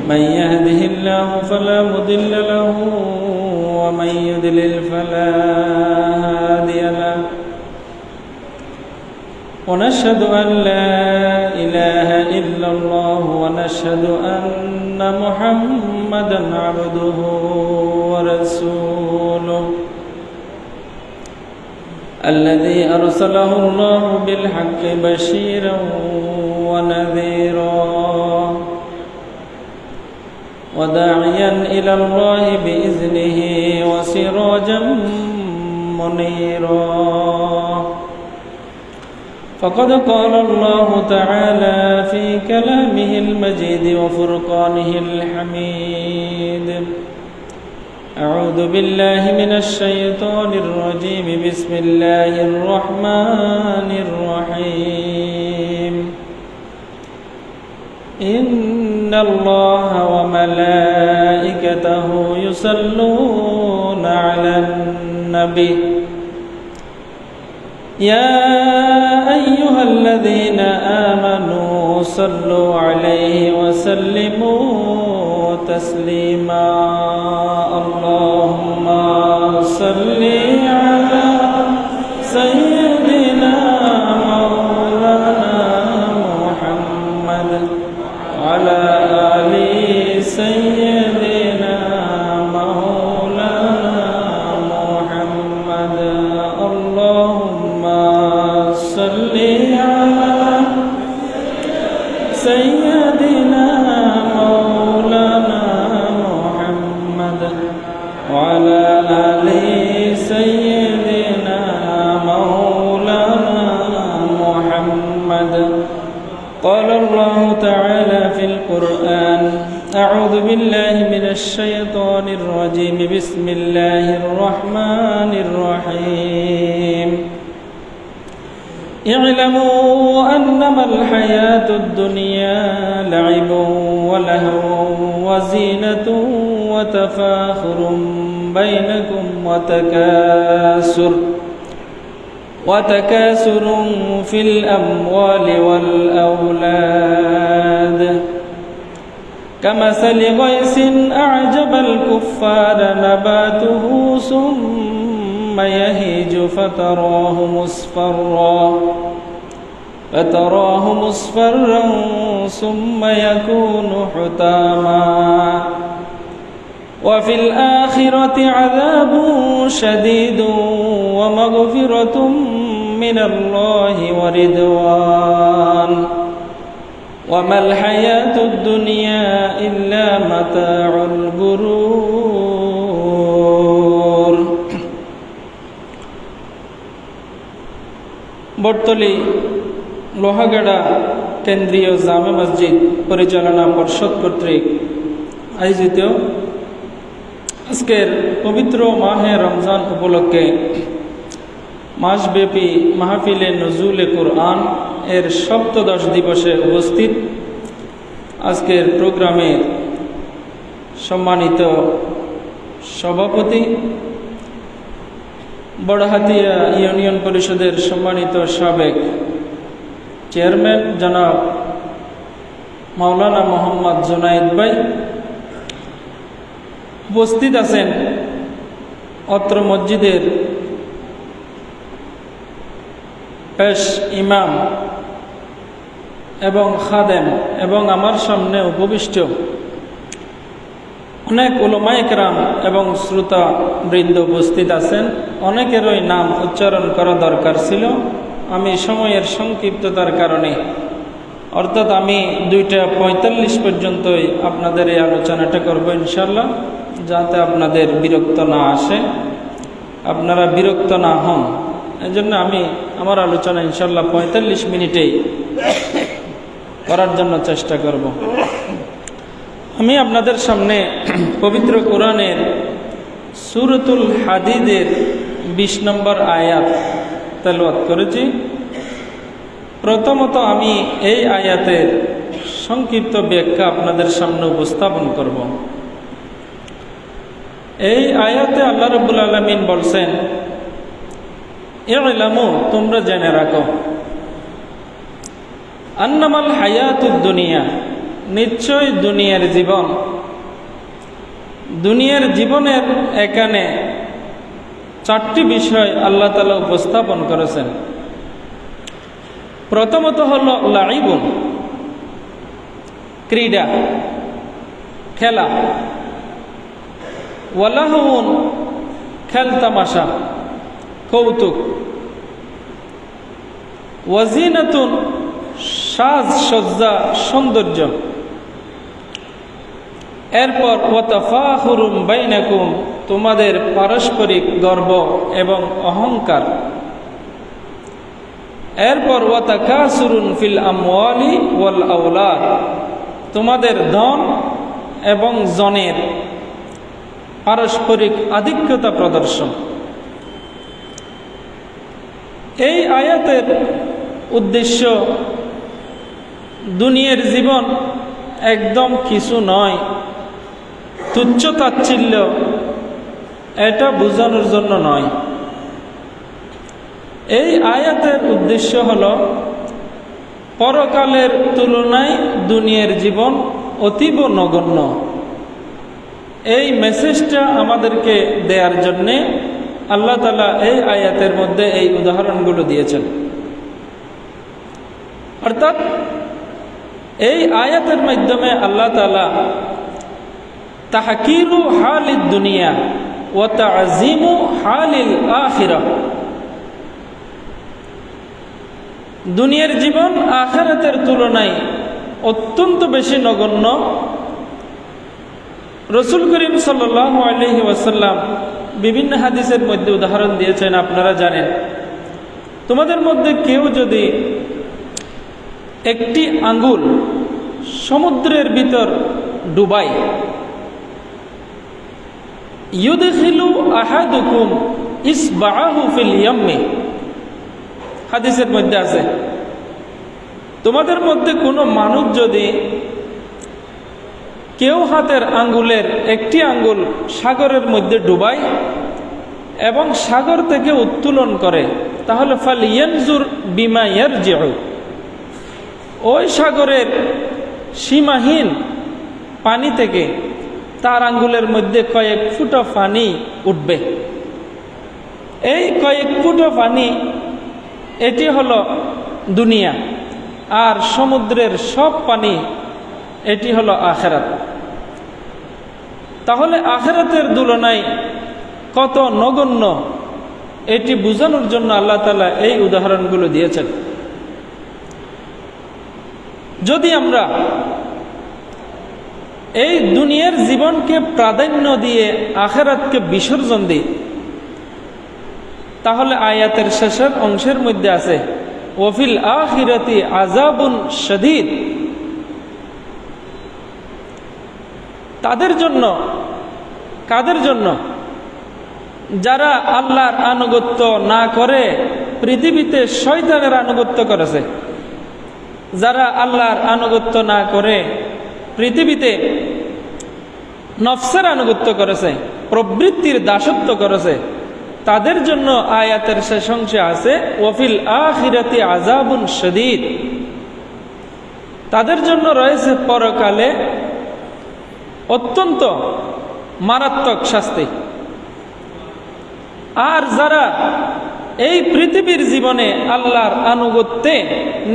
من يهده الله فلا مضل له ومن يضلل فلا هادي له ونشهد أن لا إله إلا الله ونشهد أن محمدا عبده ورسوله الذي أرسله الله بالحق بشيرا ونذيرا وداعيا إلى الله بإذنه وسراجا منيرا فقد قال الله تعالى في كلامه المجيد وفرقانه الحميد أعوذ بالله من الشيطان الرجيم بسم الله الرحمن الرحيم إن الله وملائكته يصلون على النبي يا أيها الذين آمنوا صلوا عليه وسلموا تسليما اللهم صل على سيدنا مولانا محمد وعلى آل سيدنا مولانا محمد اللهم صل على سيدنا مولانا محمد وعلى آل سيدنا مولانا محمد قال الله تعالى في القرآن أعوذ بالله من الشيطان الرجيم بسم الله الرحمن الرحيم اعلموا أنما الحياة الدنيا لعب ولهو وزينة وتفاخر بينكم وتكاثر في الأموال والأولاد كمثل غيث أعجب الكفار نباته ثم يهيج فتراه مصفرا ثم يكون حطاما وفي الآخرة عذاب شديد ومغفرة من الله ورضوان وما الحياة الدنيا إلا متاع الغرور বটতলী লোহাগাড়া কেন্দ্রীয় জামে মসজিদ পরিচালনা পর্ষদ কর্তৃক আয়োজিত আজকের পবিত্র মাহে রমজান উপলক্ষে মাসব্যাপী মাহফিলে নজুলে কুরআন এর সপ্তদশ দিবসে উপস্থিত আজকের প্রোগ্রামের সম্মানিত সভাপতি বড়হাতিয়া ইউনিয়ন পরিষদের সম্মানিত সাবেক চেয়ারম্যান জনাব মাওলানা মোহাম্মদ জুনায়েদ ভাই, উপস্থিত আছেন অত্র মসজিদের পেশ ইমাম এবং খাদেম এবং আমার সামনে উপবিষ্ট অনেক উলামায়ে কেরাম এবং শ্রোতা বৃন্দ উপস্থিত আছেন। অনেকেরই নাম উচ্চারণ করা দরকার ছিল, আমি সময়ের সংক্ষিপ্ততার কারণে অর্থাৎ আমি 2:45 পর্যন্তই আপনাদের এই আলোচনাটা করব ইনশাল্লাহ, যাতে আপনাদের বিরক্ত না আসে, আপনারা বিরক্ত না হন। এজন্য আমি আমার আলোচনা ইনশাল্লাহ 45 মিনিটেই করার জন্য চেষ্টা করব। আমি আপনাদের সামনে পবিত্র কোরআনের সূরাতুল হাদিদের 20 নম্বর আয়াত তেলাওয়াত করেছি। প্রথমত আমি এই আয়াতের সংক্ষিপ্ত ব্যাখ্যা আপনাদের সামনে উপস্থাপন করব। এই আয়াতে আল্লাহ রাব্বুল আলামিন বলছেন, ইলামু, তোমরা জেনে রাখো, আন্নামাল হায়াতুদ দুনিয়া, নিশ্চয় দুনিয়ার জীবন, দুনিয়ার জীবনের এখানে চারটি বিষয় আল্লাহ তাআলা উপস্থাপন করেছেন। প্রথমত হল লাইবুন, ক্রীড়া, খেলা, ওয়ালাহুন, খেলতামাশা, কৌতুক, ওয়াজিনাতুন, সাজসজ্জা, সৌন্দর্য। এরপর ওয়াতাফাখুরুম বাইনাকুম, তোমাদের পারস্পরিক গর্ব এবং অহংকার। এরপর ওয়াতাকাসুরুন ফিল আমওয়ালি ওয়াল আওলাদ, তোমাদের ধন এবং জনের পারস্পরিক আধিক্যতা প্রদর্শন। এই আয়াতের উদ্দেশ্য দুনিয়ার জীবন একদম কিছু নয়, তুচ্ছ তাচ্ছিল্য, এটা বোঝানোর জন্য নয়। এই আয়াতের উদ্দেশ্য হল পরকালের তুলনায় দুনিয়ার জীবন অতীব নগণ্য। এই মেসেজটা আমাদেরকে দেওয়ার জন্যে আল্লাহ তাআলা এই আয়াতের মধ্যে এই উদাহরণগুলো দিয়েছেন। অর্থাৎ এই আয়াতের মাধ্যমে আল্লাহ তাআলা তাহকিরু হালিদ দুনিয়া ওয়া তা'যীমু হালিল আখিরাহ, দুনিয়ার জীবন আখিরাতের তুলনায় অত্যন্ত বেশি নগণ্য। রাসূল করিম সাল্লাল্লাহু আলাইহি ওয়াসাল্লাম বিভিন্ন হাদিসের মধ্যে উদাহরণ দিয়েছেন, আপনারা জানেন। তোমাদের মধ্যে কেউ যদি একটি আঙ্গুল সমুদ্রের ভিতর ডুবায়, ইউদখিলু আহাদুকুম ইসবাহু ফিল ইয়াম্মি, হাদিসের মধ্যে আছে, তোমাদের মধ্যে কোনো মানুষ যদি কেউ হাতের আঙ্গুলের একটি আঙ্গুল সাগরের মধ্যে ডুবায় এবং সাগর থেকে উত্তোলন করে, তাহলে ফালিয়ানজুর বিমা ইয়ারজিউ, ওই সাগরের সীমাহীন পানি থেকে তার আঙ্গুলের মধ্যে কয়েক ফুটা পানি উঠবে। এই কয়েক ফুটা পানি, এটি হলো দুনিয়া, আর সমুদ্রের সব পানি এটি হলো আখিরাত। তাহলে আখিরাতের তুলনায় কত নগণ্য, এটি বোঝানোর জন্য আল্লাহ তাআলা এই উদাহরণগুলো দিয়েছেন। যদি আমরা এই দুনিয়ার জীবনকে প্রাধান্য দিয়ে আখিরাতকে বিসর্জন দিই, তাহলে আয়াতের শেষের অংশের মধ্যে আছে ওয়াফিল আখিরাতি আযাবুন শাদীদ, তাদের জন্য, কাদের জন্য? যারা আল্লাহর আনুগত্য না করে পৃথিবীতে শয়তানের আনুগত্য করেছে, যারা আল্লাহর আনুগত্য না করে পৃথিবীতে নফসের আনুগত্য করেছে, প্রবৃত্তির দাসত্ব করেছে, তাদের জন্য আয়াতের শেষ অংশে আছে ওয়াফিল আখিরাতি আযাবুন শাদীদ, তাদের জন্য রয়েছে পরকালে অত্যন্ত মারাত্মক শাস্তি। আর যারা এই পৃথিবীর জীবনে আল্লাহর আনুগত্যে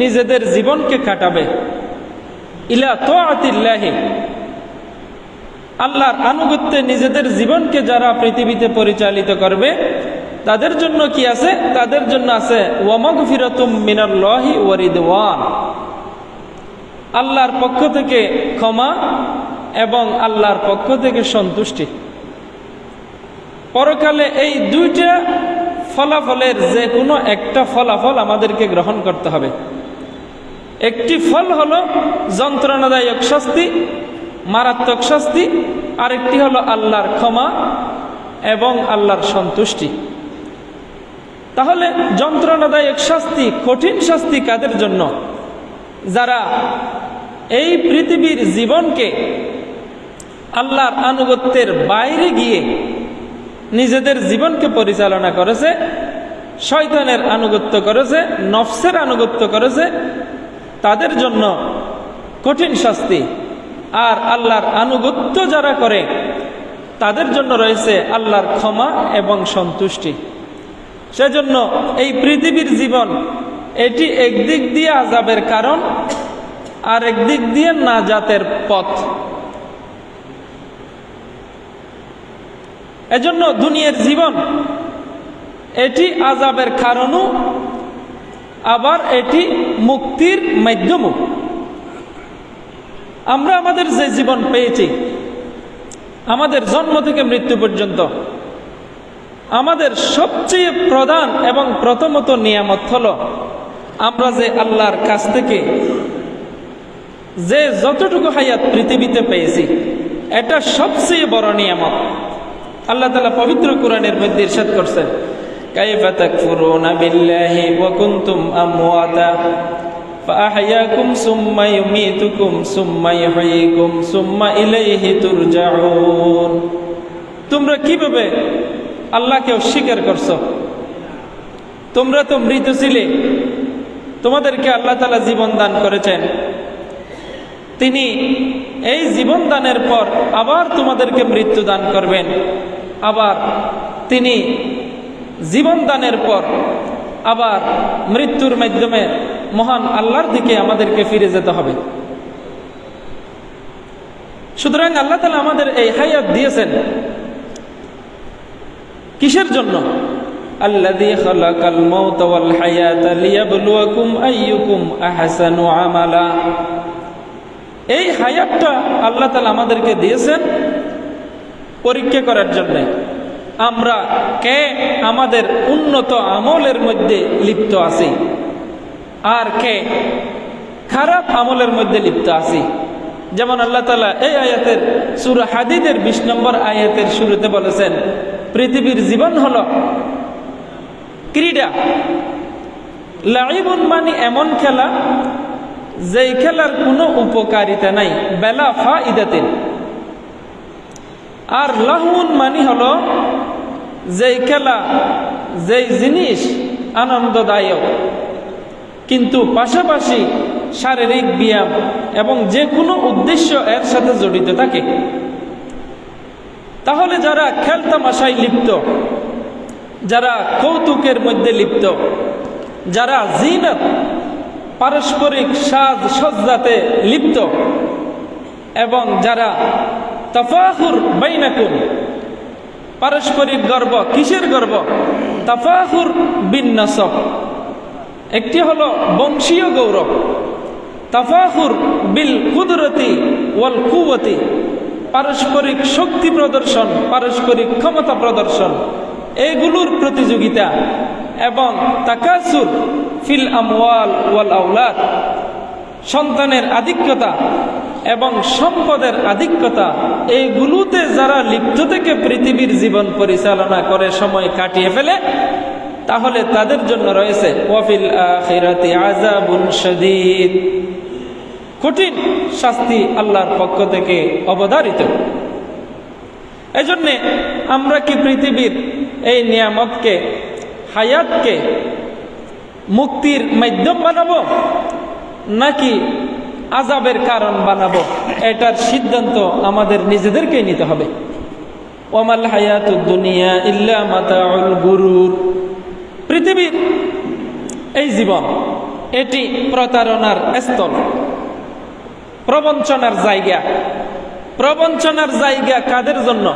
নিজেদের জীবনকে কাটাবে, ইলা তাআতিল্লাহি, আল্লাহর আনুগত্যে নিজেদের জীবনকে যারা পৃথিবীতে পরিচালিত করবে, তাদের জন্য কি আছে? তাদের জন্য আছে ওয়া মাগফিরাতুম মিনাল্লাহি ওয়া রিদওয়ান, আল্লাহর পক্ষ থেকে ক্ষমা এবং আল্লাহর পক্ষ থেকে সন্তুষ্টি। পরকালে এই দুইটা ফলাফলের যে কোনো একটা ফলাফল আমাদেরকে গ্রহণ করতে হবে। একটি ফল হলো যন্ত্রণাদায়ক শাস্তি, মারাত্মক শাস্তি, আরেকটি হলো আল্লাহর ক্ষমা এবং আল্লাহর সন্তুষ্টি। তাহলে যন্ত্রণাদায়ক শাস্তি, কঠিন শাস্তি কাদের জন্য? যারা এই পৃথিবীর জীবনকে আল্লাহর আনুগত্যের বাইরে গিয়ে নিজেদের জীবনকে পরিচালনা করেছে, শয়তানের আনুগত্য করেছে, নফসের আনুগত্য করেছে, তাদের জন্য কঠিন শাস্তি। আর আল্লাহর আনুগত্য যারা করে তাদের জন্য রয়েছে আল্লাহর ক্ষমা এবং সন্তুষ্টি। সেজন্য এই পৃথিবীর জীবন এটি একদিক দিয়ে আযাবের কারণ, আর একদিক দিয়ে নাজাতের পথ। এজন্য দুনিয়ার জীবন এটি আযাবের কারণও, আবার এটি মুক্তির মাধ্যমও। আমরা আমাদের যে জীবন পেয়েছি, আমাদের জন্ম থেকে মৃত্যু পর্যন্ত, আমাদের সবচেয়ে প্রধান এবং প্রথমত নিয়ামত হলো আমরা যে আল্লাহর কাছ থেকে যে যতটুকু হায়াত পৃথিবীতে পেয়েছি, এটা সবচেয়ে বড় নিয়ামত। আল্লাহ তাআলা পবিত্র কোরআনের মধ্যে ইরশাদ করছেন, কাইফা তাকফুরুনা বিল্লাহি ওয়া কুনতুম আমওয়াতা ফাআহইয়াকুম সুম্মা ইউমীতুকুম সুম্মা ইউহয়িকুম সুম্মা ইলাইহি তুরজাউন। তোমরা কিভাবে আল্লাহকে অস্বীকার করছো? তোমরা তো মৃত ছিলে, তোমাদেরকে আল্লাহ তাআলা জীবন দান করেছেন, তিনি এই জীবন দানের পর আবার তোমাদেরকে মৃত্যু দান করবেন, আবার তিনি জীবন দানের পর আবার মৃত্যুর মাধ্যমে মহান আল্লাহর দিকে আমাদেরকে ফিরে যেতে হবে। সুতরাং আল্লাহ তাআলা আমাদের এই হায়াত দিয়েছেন কিসের জন্য? আল্লাযী খালাকাল মাউতা ওয়াল হায়াতা লিয়াবলুয়াকুম আইয়ুকুম আহসানু আমালা। এই হায়াতটা আল্লাহ তাআলা আমাদেরকে দিয়েছেন পরীক্ষা করার জন্য, আমরা কে আমাদের উন্নত আমলের মধ্যে লিপ্ত আছি আর কে খারাপ আমলের মধ্যে লিপ্ত আছি। যেমন আল্লাহ তাআলা এই আয়াতের সূরা হাদীদের 20 নম্বর আয়াতের শুরুতে বলেছেন, পৃথিবীর জীবন হলো ক্রীড়া। লাইবুন মানে এমন খেলা যেই খেলার কোনো উপকারিতা নাই, বেলা ফাইদাতিন। আর লাহুন মানে হলো যেই খেলা, যেই জিনিস আনন্দদায়ক কিন্তু পাশাপাশি শারীরিক ব্যায়াম এবং যে কোনো উদ্দেশ্য এর সাথে জড়িত থাকে। তাহলে যারা খেলতামাশায় লিপ্ত, যারা কৌতুকের মধ্যে লিপ্ত, যারা জিনাত পারস্পরিক সাজ সজ্জাতে লিপ্ত, এবং যারা তাফাখুর বাইনাকুম পারস্পরিক গর্ব, কিসের গর্ব? তাফাখুর বিন নাসব, একটি হলো বংশীয় গৌরব, তাফাখুর বিল কুদরতি ওয়াল কুওয়াতি পারস্পরিক শক্তি প্রদর্শন, পারস্পরিক ক্ষমতা প্রদর্শন, এগুলোর প্রতিযোগিতা, এবং তাকাসুর ফিল আমওয়াল ওয়াল আওলাদ সন্তানের আধিক্যতা এবং সম্পদের আধিক্যতা, এইগুলোতে যারা লিপ্ত থেকে পৃথিবীর জীবন পরিচালনা করে সময় কাটিয়ে ফেলে, তাহলে তাদের জন্য রয়েছে ওয়াফিল আখিরাতি আযাবুন শাদীদ, কঠিন শাস্তি আল্লাহর পক্ষ থেকে অবধারিত। এজন্যে আমরা কি পৃথিবীর এই নিয়ামতকে, হায়াতকে মুক্তির মাধ্যম বানাবো নাকি আযাবের কারণ বানাবো? এটার সিদ্ধান্ত আমাদের নিজেদেরকেই নিতে হবে। ওয়ামাল হায়াতুদ দুনিয়া ইল্লা মাতাউল গুরুর। পৃথিবীর এই জীবন এটি প্রতারণার স্থল, প্রবঞ্চনার জায়গা। প্রবঞ্চনার জায়গা কাদের জন্য?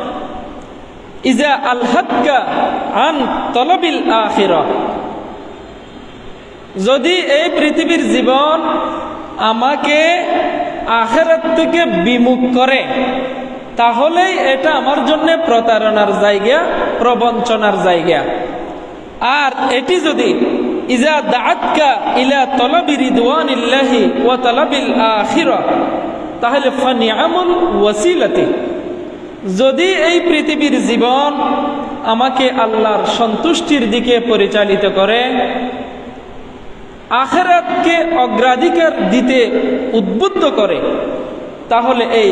ইজা আলহাক্কা আন তলবিল আখিরাহ, যদি এই পৃথিবীর জীবন আমাকে আখিরাত থেকে বিমুখ করে, তাহলেই এটা আমার জন্য প্রতারণার জায়গা, প্রবঞ্চনার জায়গা। আর এটি যদি ইজা দাআতকা ইলা তলবি রিদওয়ানিল্লাহি ওয়া তলবিল আখিরাহ, তাহলে ফানিআমুল ওয়াসিলাতি, যদি এই পৃথিবীর জীবন আমাকে আল্লাহর সন্তুষ্টির দিকে পরিচালিত করে, আখিরাতকে অগ্রাধিকার দিতে উদ্বুদ্ধ করে, তাহলে এই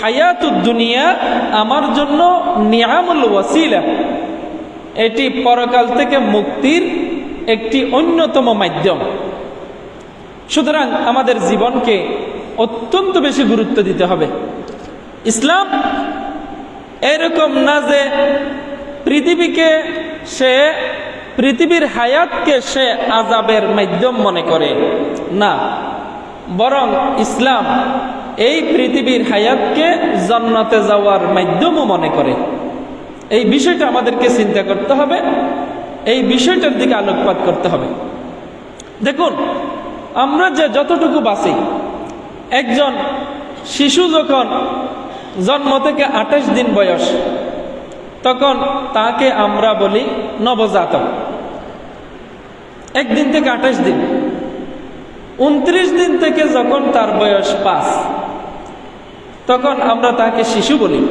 হায়াতুদ দুনিয়া আমার জন্য নিয়ামুল ওয়াসিলা, এটি পরকাল থেকে মুক্তির একটি অন্যতম মাধ্যম। সুতরাং আমাদের জীবনকে অত্যন্ত বেশি গুরুত্ব দিতে হবে। ইসলাম এরকম না যে পৃথিবীর হায়াতকে সে আযাবের মাধ্যম মনে করে, না, বরং ইসলাম এই পৃথিবীর হায়াতকে জান্নাতে যাওয়ার মাধ্যমও মনে করে। এই বিষয়টা আমাদেরকে চিন্তা করতে হবে, এই বিষয়টার দিকে আলোকপাত করতে হবে। দেখুন, আমরা যে যতটুকু বাঁচি, একজন শিশু যখন জন্ম থেকে 28 দিন বয়স, তখন তাকে আমরা বলি নবজাতক। একদিন থেকে 28 দিন। 29 দিন থেকে যখন তার বয়স 5, তখন আমরা তাকে শিশু বলি।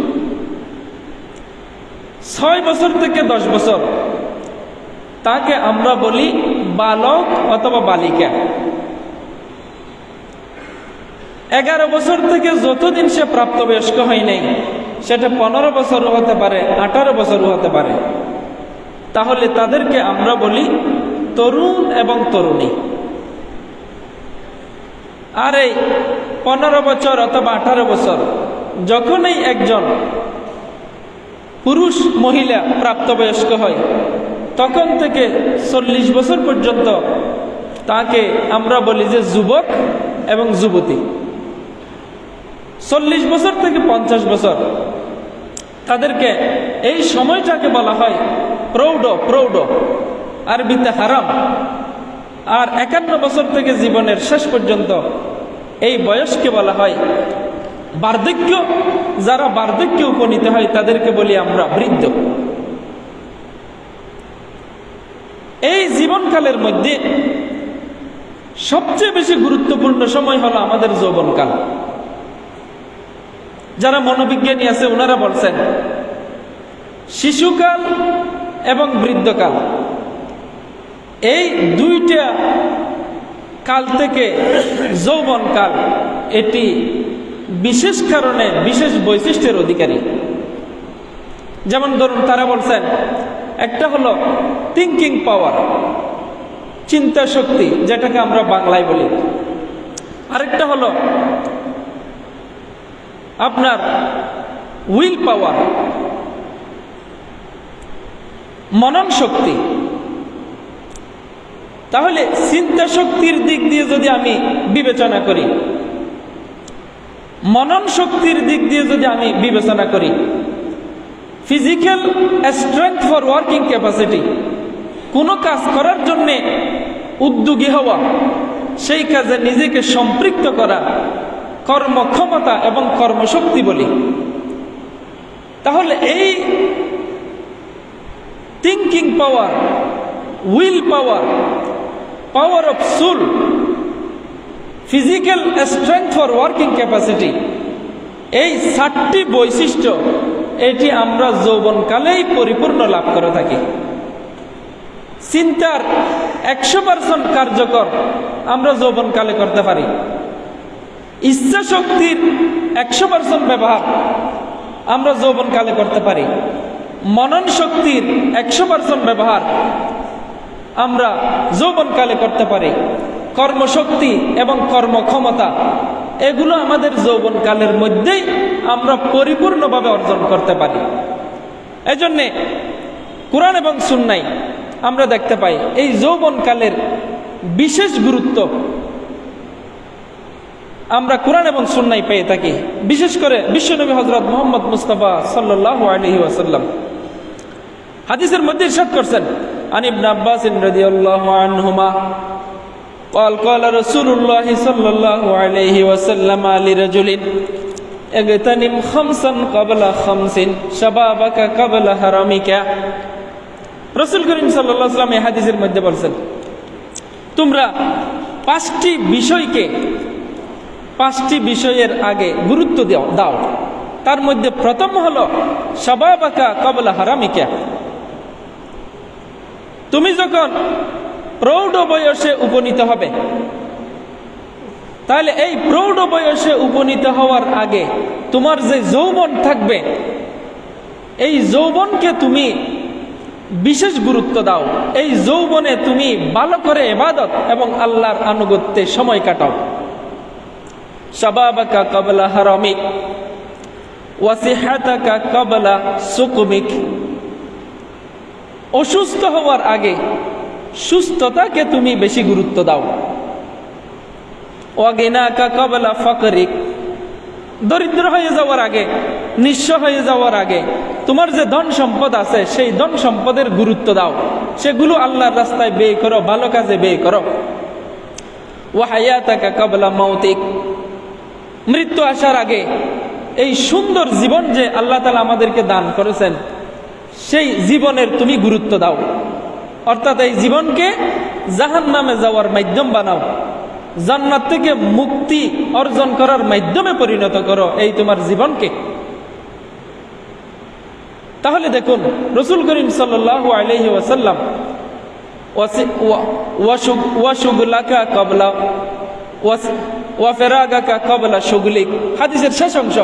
6 বছর থেকে 10 বছর তাকে আমরা বলি বালক অথবা বালিকা। 11 বছর থেকে যতদিন সে প্রাপ্তবয়স্ক হয় নাই, সেটা 15 বছরও হতে পারে, 18 বছরও হতে পারে, তাহলে তাদেরকে আমরা বলি তরুণ এবং তরুণী। আর এই 15 বছর অথবা 18 বছর যখনই একজন পুরুষ মহিলা প্রাপ্তবয়স্ক হয়, তখন থেকে 40 বছর পর্যন্ত তাকে আমরা বলি যে যুবক এবং যুবতী। 40 বছর থেকে 50 বছর তাদেরকে, এই সময়টাকে বলা হয় প্রৌঢ়, আরবিতে হারাম। আর 51 বছর থেকে জীবনের শেষ পর্যন্ত এই বয়সকে বলা হয় বার্ধক্য। যারা বার্ধক্যে উপনীত হয় তাদেরকে বলি আমরা বৃদ্ধ। এই জীবনকালের মধ্যে সবচেয়ে বেশি গুরুত্বপূর্ণ সময় হলো আমাদের যৌবনকাল। যারা মনোবিজ্ঞানী আছে ওনারা বলছেন শিশুকাল এবং বৃদ্ধকাল, এই দুইটা কাল থেকে যৌবনকাল এটি বিশেষ কারণে বিশেষ বৈশিষ্ট্যের অধিকারী। যেমন ধরুন, তারা বলছেন একটা হলো থিঙ্কিং পাওয়ার, চিন্তা শক্তি, যেটাকে আমরা বাংলায় বলি। আরেকটা হলো আপনার উইল পাওয়ার, মনন শক্তি। তাহলে চিন্তা শক্তির দিক দিয়ে যদি আমি বিবেচনা করি, মনন শক্তির দিক দিয়ে যদি আমি বিবেচনা করি, physical strength for working capacity, কোনো কাজ করার জন্য উদ্যোগী হওয়া, সেই কাজে নিজেকে সম্পৃক্ত করা, কর্মক্ষমতা এবং কর্মশক্তি বলি। তাহলে এই thinking power, will power, power of soul, physical strength for working capacity, এই 7টি বৈশিষ্ট্য এটি আমরা যৌবনকালেই পরিপূর্ণ লাভ করে থাকি। চিন্তার 100% কার্যকর আমরা যৌবনকালে করতে পারি। ইচ্ছা শক্তির 100% ব্যবহার আমরা যৌবনকালে করতে পারি। মনন শক্তির 100% ব্যবহার আমরা যৌবনকালে করতে পারি। কর্মশক্তি এবং কর্মক্ষমতা এগুলো আমাদের যৌবনকালের মধ্যেই আমরা পরিপূর্ণভাবে অর্জন করতে পারি। এজন্য কুরআন এবং সুন্নাহয় আমরা দেখতে পাই এই যৌবনকালের বিশেষ গুরুত্ব আমরা কুরআন এবং সুন্নাহয় পেয়ে থাকি। বিশেষ করে বিশ্বনবী হযরত মুহাম্মদ মুস্তাফা সাল্লাল্লাহু আলাইহি ওয়াসাল্লাম হাদিসের মধ্যে ইরশাদ করেছেন, আন ইবনে আব্বাস রাদিয়াল্লাহু আনহুমা قال قال رسول الله صلى الله عليه وسلم لرجل اغتنم خمسا قبل خمس شبابك قبل حرمك। রাসূল করিম সাল্লাল্লাহু আলাইহি ওয়াসাল্লাম এই হাদিসের মধ্যে বলেন, তোমরা 5টি বিষয়কে 5টি বিষয়ের আগে গুরুত্ব দাও। তার মধ্যে প্রথম হলো শাবাবাকা ক্বাবলা হারামিকা। তুমি যখন প্রৌঢ় বয়সে উপনীত হবে, তাহলে এই প্রৌঢ় বয়সে উপনীত হওয়ার আগে তোমার যে যৌবন থাকবে, এই যৌবনকে তুমি বিশেষ গুরুত্ব দাও। এই যৌবনে তুমি ভালো করে ইবাদত এবং আল্লাহর আনুগত্যে সময় কাটাও। শাবাবাকা ক্বাবলা হারামিক ওয়া সিহাতাকা ক্বাবলা সুকমিক। অসুস্থ হওয়ার আগে সুস্থতাকে তুমি বেশি গুরুত্ব দাও। ওয়া গিনাকা ক্বাবলা ফাকরিক, দরিদ্র হয়ে যাওয়ার আগে, নিঃস্ব হয়ে যাওয়ার আগে তোমার যে ধন সম্পদ আছে সেই ধন সম্পদের গুরুত্ব দাও, সেগুলো আল্লাহর রাস্তায় ব্যয় করো, ভালো কাজে ব্যয় করো। ওয়া হায়াতাকা ক্বাবলা মাউতিক, মৃত্যু আসার আগে এই সুন্দর জীবন যে আল্লাহ তাআলা আমাদেরকে দান করেছেন সেই জীবনের তুমি গুরুত্ব দাও। অর্থাৎ এই জীবনকে জাহান্নামে যাওয়ার মাধ্যম বানাও, জান্নাত থেকে মুক্তি অর্জন করার মাধ্যমে পরিণত করো এই তোমার জীবনকে। তাহলে দেখুন রাসূল করিম সাল্লাল্লাহু আলাইহি ওয়াসাল্লাম ওয়াশুগলাকা ক্বাবলা ওয়া ফিরাগাকা ক্বাবলা শুগলিক, হাদিসের শেষ অংশ।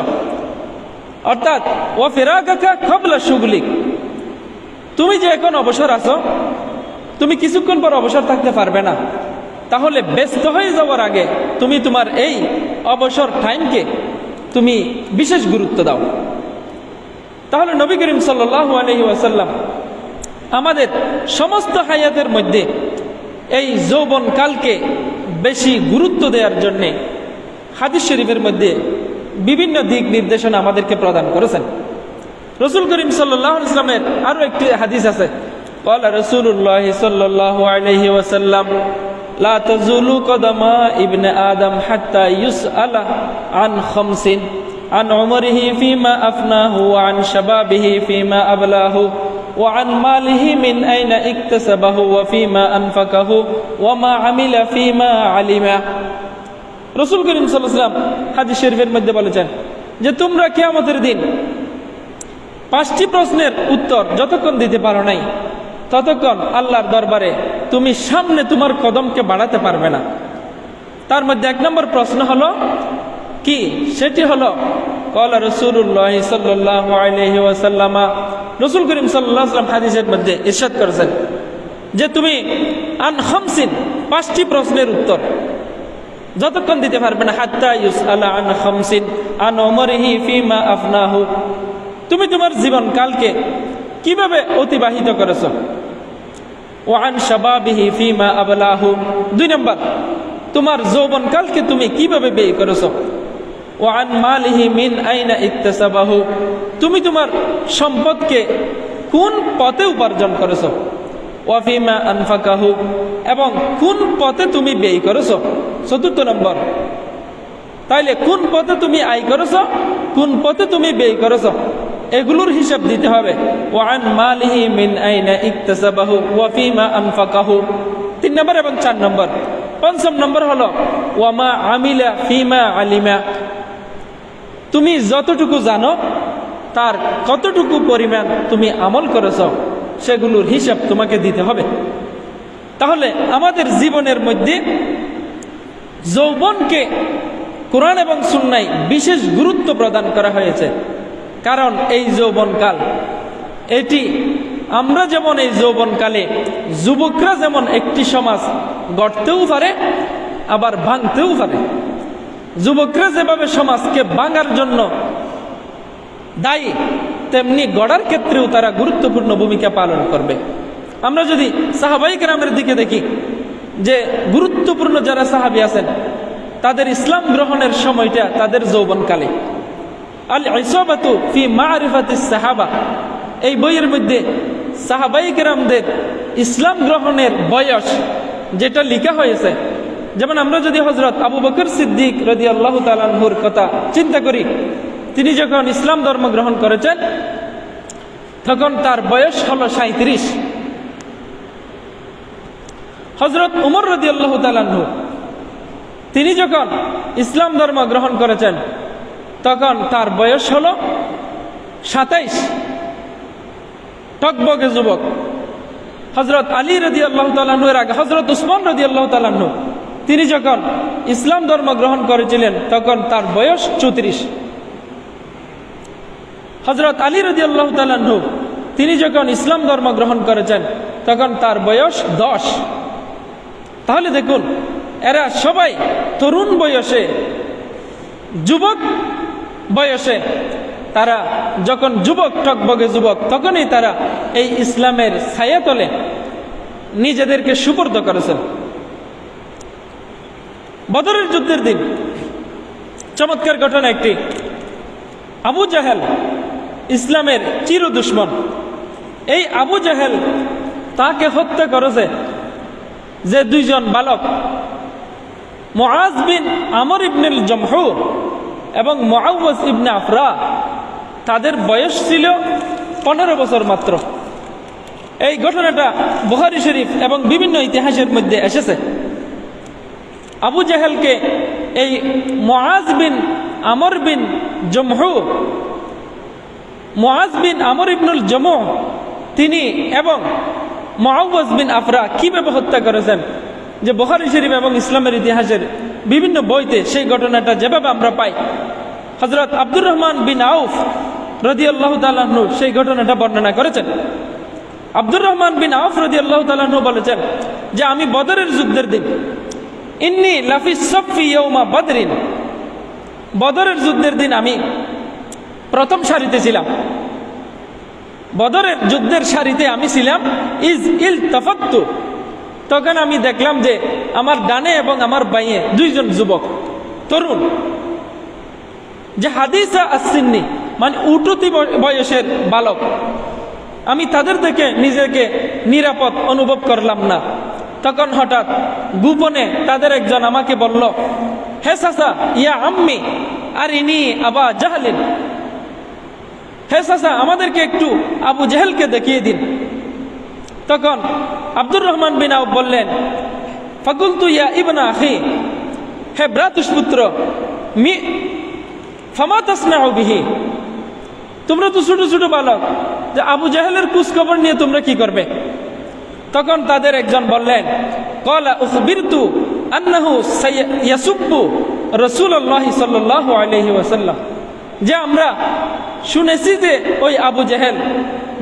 অর্থাৎ ওয়া ফিরাগাকা ক্বাবলা শুগলিক, তুমি যে এখন অবসর আছো, তুমি কিছুক্ষণ পর অবসর থাকতে পারবে না, তাহলে ব্যস্ত হয়ে যাওয়ার আগে তুমি তোমার এই অবসর টাইমকে তুমি বিশেষ গুরুত্ব দাও। তাহলে নবী করিম সাল্লাল্লাহু আলাইহি ওয়াসাল্লাম আমাদের সমস্ত হায়াতের মধ্যে এই যৌবন কালকে বেশি গুরুত্ব দেওয়ার জন্যে হাদিস শরীফের মধ্যে বিভিন্ন দিক নির্দেশনা আমাদেরকে প্রদান করেছেন। রাসূল করিম সাল্লাল্লাহু আলাইহি ওয়াসাল্লামের আরো একটি হাদিস আছে, ক্বালা রাসূলুল্লাহ সাল্লাল্লাহু আলাইহি ওয়াসাল্লাম লা তাজুলু কদামা ইবনে আদম হাত্তা ইউসআলা আন খামসিন আন উমরিহি ফিমা আফনাহু ওয়া আন শাবাবিহি ফিমা আবলাহু ওয়া আন মালিহি মিন আইনা ইকতাসাবাহু ওয়া ফিমা আনফাকাহু ওয়া মা আমিলা ফিমা আলিমা। রাসূল করিম সাল্লাল্লাহু আলাইহি ওয়াসাল্লাম হাদিস শরীফের মধ্যে বলেছেন যে তোমরা কিয়ামতের দিন 5টি প্রশ্নের উত্তর যতক্ষণ দিতে পারো নাই ততক্ষণ আল্লাহর দরবারে তুমি সামনে তোমার কদমকে বাড়াতে পারবে না। তার মধ্যে 1 নম্বর প্রশ্ন হলো কি? সেটি হলো ক্বালা রাসূলুল্লাহ সাল্লাল্লাহু আলাইহি ওয়াসাল্লাম, রাসূল করিম সাল্লাল্লাহু আলাইহি ওয়াসাল্লাম হাদিসের মধ্যে ইরশাদ করেছেন যে তুমি আন খামসিন 5টি প্রশ্নের উত্তর যতক্ষণ দিতে পারবে না, হাত্তা ইউসআলা আন খামসিন আন উমরিহি ফিমা আফনাহু, তুমি তোমার জীবন কালকে কিভাবে অতিবাহিত করেছো, ওয়া আন শাবাবিহি ফিমা আবলাহু, 2 নম্বর তোমার যৌবন কালকে তুমি কিভাবে ব্যয় করেছো, ওয়া আন মালিহি মিন আইনা ইকতাসাবাহু, তুমি তোমার সম্পদকে কোন পথে উপার্জন করেছো, ওয়া ফিমা আনফাকাহু, এবং কোন পথে তুমি ব্যয় করেছো। 4 নম্বর, তাইলে কোন পথে তুমি আয় করেছো, কোন পথে তুমি ব্যয় করেছো, এগুলোর হিসাব দিতে হবে। ওয়া আন মালিহি মিন আইনা ইকতাসাবাহু ওয়া ফিমা আনফাকাহু, 3 নম্বর এবং 4 নম্বর। 5ম নম্বর হলো ওয়া মা আমিলা ফিমা আলিমা, তুমি যতটুকু জানো তার কতটুকু পরিমাণ তুমি আমল করেছো সেগুলোর হিসাব তোমাকে দিতে হবে। তাহলে আমাদের জীবনের মধ্যে যৌবনকে কোরআন এবং সুন্নায় বিশেষ গুরুত্ব প্রদান করা হয়েছে, কারণ এই যৌবনকাল এটি আমরা যেমন এই যৌবনকালে যুবকরা যেমন একটি সমাজ গড়তেও পারে আবার ভাঙতেও পারে, যুবকরা যেভাবে সমাজকে ভাঙার জন্য দায়ী তেমনি গড়ার ক্ষেত্রেও তারা গুরুত্বপূর্ণ ভূমিকা পালন করবে। আমরা যদি সাহাবায়ে কেরামের দিকে দেখি যে গুরুত্বপূর্ণ যারা সাহাবী আছেন তাদের ইসলাম গ্রহণের সময়টা তাদের যৌবনকালে। আল ইসাবাতু ফি মারিফাতিস সাহাবা, এই বইয়ের মধ্যে সাহাবায়ে কেরামদের ইসলাম গ্রহণের বয়স যেটা লেখা হয়েছে, যেমন আমরা যদি হযরত আবু বকর সিদ্দিক রাদিয়াল্লাহু তাআলা আনহুর কথা চিন্তা করি, তিনি যখন ইসলাম ধর্ম গ্রহণ করেছেন তখন তার বয়স হলো 37। হযরত উমর রাদিয়াল্লাহু তাআলা আনহু তিনি যখন ইসলাম ধর্ম গ্রহণ করেছেন তখন তার বয়স হলো 27, টকবগে যুবক। হযরত আলী রাদিয়াল্লাহু তাআলা আনহুর আগে হযরত উসমান রাদিয়াল্লাহু তাআলা আনহু তিনি যখন ইসলাম ধর্ম গ্রহণ করেছিলেন তখন তার বয়স 34। হযরত আলী রাদিয়াল্লাহু তাআলা আনহু তিনি যখন ইসলাম ধর্ম গ্রহণ করেছেন তখন তার বয়স 10। তাহলে দেখুন এরা সবাই তরুণ বয়সে যুবক বয়সে তারা যখন যুবক টকবগে যুবক, তখনই তারা এই ইসলামের ছায়াতলে নিজেদেরকে সুপর্দ করেছেন। বদরের যুদ্ধের দিন চমৎকার ঘটনা একটি। আবু জাহেল ইসলামের চির দুশ্মন। এই আবু জাহেল তাকে হত্যা করেছে যে দুইজন বালক, মুআজ বিন আমর ইবনুল জমহু এবং মুআওয়াজ ইবনে আফরা। তাদের বয়স ছিল 15 বছর মাত্র। এই ঘটনাটা বুখারী শরীফ এবং বিভিন্ন ইতিহাসের মধ্যে এসেছে। আবু জাহেলকে এই মুআজ বিন আমর বিন জমহু, মুআজ বিন আমর ইবনুল জমু তিনি এবং মুআওয়াজ বিন আফরা কিভাবে হত্যা করেছেন, যে বুখারী শরীফ এবং ইসলামের ইতিহাসের বিভিন্ন বইতে সেই ঘটনাটা যেভাবে আমরা পাই, হযরত আব্দুর রহমান বিন আউফ রাদিয়াল্লাহু তাআলা আনহু সেই ঘটনাটা বর্ণনা করেছেন। আব্দুর রহমান বিন আউফ রাদিয়াল্লাহু তাআলা আনহু বলেছেন যে আমি বদরের যুদ্ধের দিন, ইন্নী লাফি সাফি ইয়াউমা বদরিন, বদরের যুদ্ধের দিন আমি প্রথম সারিতে ছিলাম। বদরের যুদ্ধের সারিতে আমি ছিলাম। ইজ ইলতাফাত্তু, তখন আমি দেখলাম যে আমার ডানে এবং আমার বাঁয়ে দুইজন যুবক তরুণ, যে হাদিসা আসসিন্নি মানে উঠতি বয়সের বালক। আমি তাদের থেকে নিজেকে নিরাপদ অনুভব করলাম না। তখন হঠাৎ গোপনে তাদের একজন আমাকে বলল, হে চাচা, ইয়া আম্মি আরিনি আবা জাহলিন, হে চাচা আমাদেরকে একটু আবু জাহেলকে দেখিয়ে দিন। তখন আব্দুর রহমান বিন আউফ বললেন, ফাকুলতু ইয়া ইবনা আখি, হে ভ্রাতুষ্পুত্র, মি ফামা তাসনাউ বিহি, তোমরা তো ছোট ছোট বালক, যে আবু জাহেলের খোঁজ খবর নিয়ে তোমরা কি করবে? তখন তাদের একজন বললেন, ক্বালা উখবিরতু আন্নাহু ইয়াসুব্বু রাসূলুল্লাহ সাল্লাল্লাহু আলাইহি ওয়াসাল্লাম, যে আমরা শুনেছি যে ওই আবু জাহেল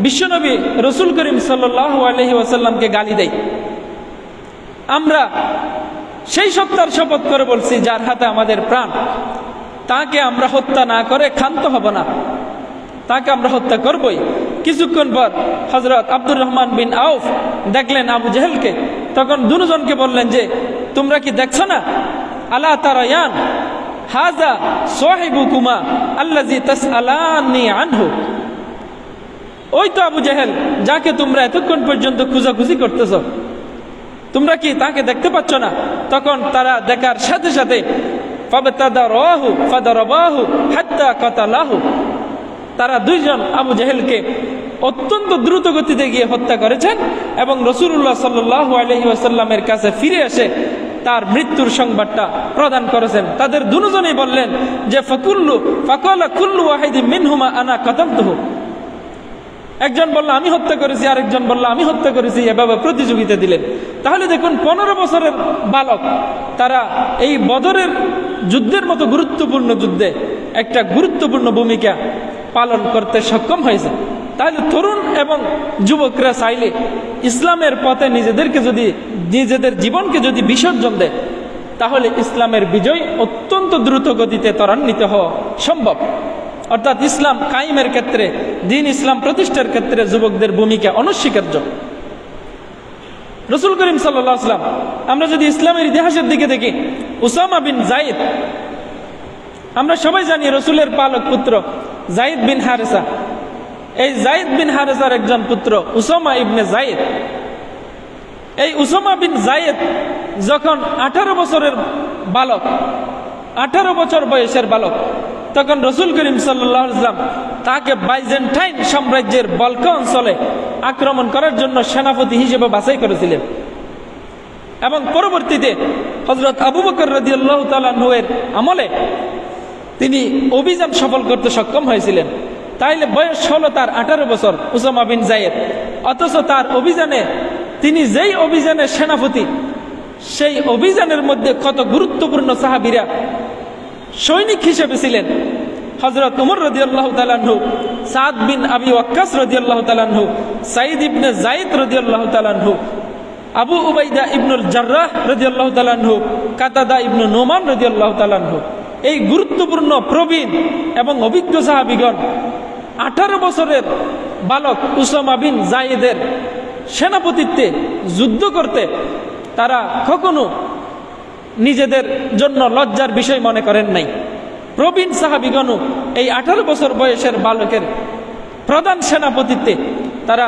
বিশ্বনবী রাসূল করিম সাল্লাল্লাহু আলাইহি ওয়াসাল্লামকে গালি দেয়। আমরা সেই সত্তার শপথ করে বলছি যার হাতে আমাদের প্রাণ, তাকে আমরা হত্যা না করে ক্ষান্ত হব না, তাকে আমরা হত্যা করবই। কিছুক্ষণ পর হযরত আব্দুর রহমান বিন আউফ দেখলেন আবু জাহেলকে। তখন দুজনকে বললেন যে তোমরা কি দেখছো না, আলা তারায়ান হাযা সাহিবুকুমা আল্লাযী তাসআলানি আনহু, ওই তো আবু জাহেল যাকে তোমরা এতক্ষণ পর্যন্ত খোঁজাখুঁজি করতেছ, তোমরা কি তাকে দেখতে পাচ্ছ না? তখন তারা দেখার সাথে সাথে ফাবতাদারাহু ফাদারাবাহু হাত্তা কাতালাহু, তারা দুইজন আবু জাহেলকে অত্যন্ত দ্রুত গতিতে গিয়ে হত্যা করেছেন এবং রাসূলুল্লাহ সাল্লাল্লাহু আলাইহি ওয়াসাল্লামের কাছে ফিরে এসে তার মৃত্যুর সংবাদটা প্রদান করেছেন। তাদের দুজনেই বললেন যে ফাকালা কুল্লু ওয়াহিদিন মিনহুমা আনা কাতালতুহু, একজন বলল আমি হত্যা করেছি, আরেকজন বলল আমি হত্যা করেছি, এভাবে প্রতিযোগিতা দিলেন। তাহলে দেখুন 15 বছরের বালক তারা এই বদরের যুদ্ধের মতো গুরুত্বপূর্ণ যুদ্ধে একটা গুরুত্বপূর্ণ ভূমিকা পালন করতে সক্ষম হয়েছে। তাহলে তরুণ এবং যুবকরা চাইলে ইসলামের পথে নিজেদের জীবনকে যদি বিসর্জন দেয়, তাহলে ইসলামের বিজয় অত্যন্ত দ্রুত গতিতে ত্বরান্বিত হওয়া সম্ভব। অর্থাৎ ইসলাম কায়েমের ক্ষেত্রে, দ্বীন ইসলাম প্রতিষ্ঠার ক্ষেত্রে যুবকদের ভূমিকা অনস্বীকার্য। রাসূল করিম সাল্লাল্লাহু আলাইহি ওয়াসাল্লাম, আমরা যদি ইসলামের ইতিহাসের দিকে দেখি, উসামা বিন যায়েদ, আমরা সবাই জানি রাসূলের পালক পুত্র যায়েদ বিন হারেসা। এই যায়েদ বিন হারেসার একজন পুত্র উসামা ইবনে যায়েদ। এই উসামা বিন যায়েদ যখন 18 বছরের বালক, 18 বছর বয়সের বালক, তখন রাসূল করিম সাল্লাল্লাহু আলাইহি ওয়াসাল্লাম তাকে বাইজেন্টাইন সাম্রাজ্যের বলকা অঞ্চলে আক্রমণ করার জন্য সেনাপতি হিসেবে বাছাই করেছিলেন এবং পরবর্তীতে হযরত আবু বকর রাদিয়াল্লাহু তাআলা আনহু-এর আমলে তিনি অভিযান সফল করতে সক্ষম হয়েছিলেন। তাইলে বয়স হলো তার 18 বছর উসামা বিন যায়েদ, অথচ তার অভিযানে তিনি যেই অভিযানের সেনাপতি, সেই অভিযানের মধ্যে কত গুরুত্বপূর্ণ সাহাবীরা সৈনিক হিসেবে ছিলেন। হযরত উমর রাদিয়াল্লাহু তাআলা আনহু, সাদ বিন আবি ওয়াক্কাস রাদিয়াল্লাহু তাআলা আনহু, সাঈদ ইবনে যায়েদ রাদিয়াল্লাহু তাআলা আনহু, আবু উবাইদা ইবনুল জাররাহ রাদিয়াল্লাহু তাআলা আনহু, কাতাদা ইবনে নোমান রাদিয়াল্লাহু তাআলা আনহু, এই গুরুত্বপূর্ণ প্রবীণ এবং অভিজ্ঞ সাহাবীগণ 18 বছরের বালক উসামা বিন জায়েদের সেনাপতিত্বে যুদ্ধ করতে তারা কখনো নিজেদের জন্য লজ্জার বিষয় মনে করেন নাই। প্রবীণ সাহাবীগণও এই 18 বছর বয়সের বালকের প্রধান সেনাপতিত্বে তারা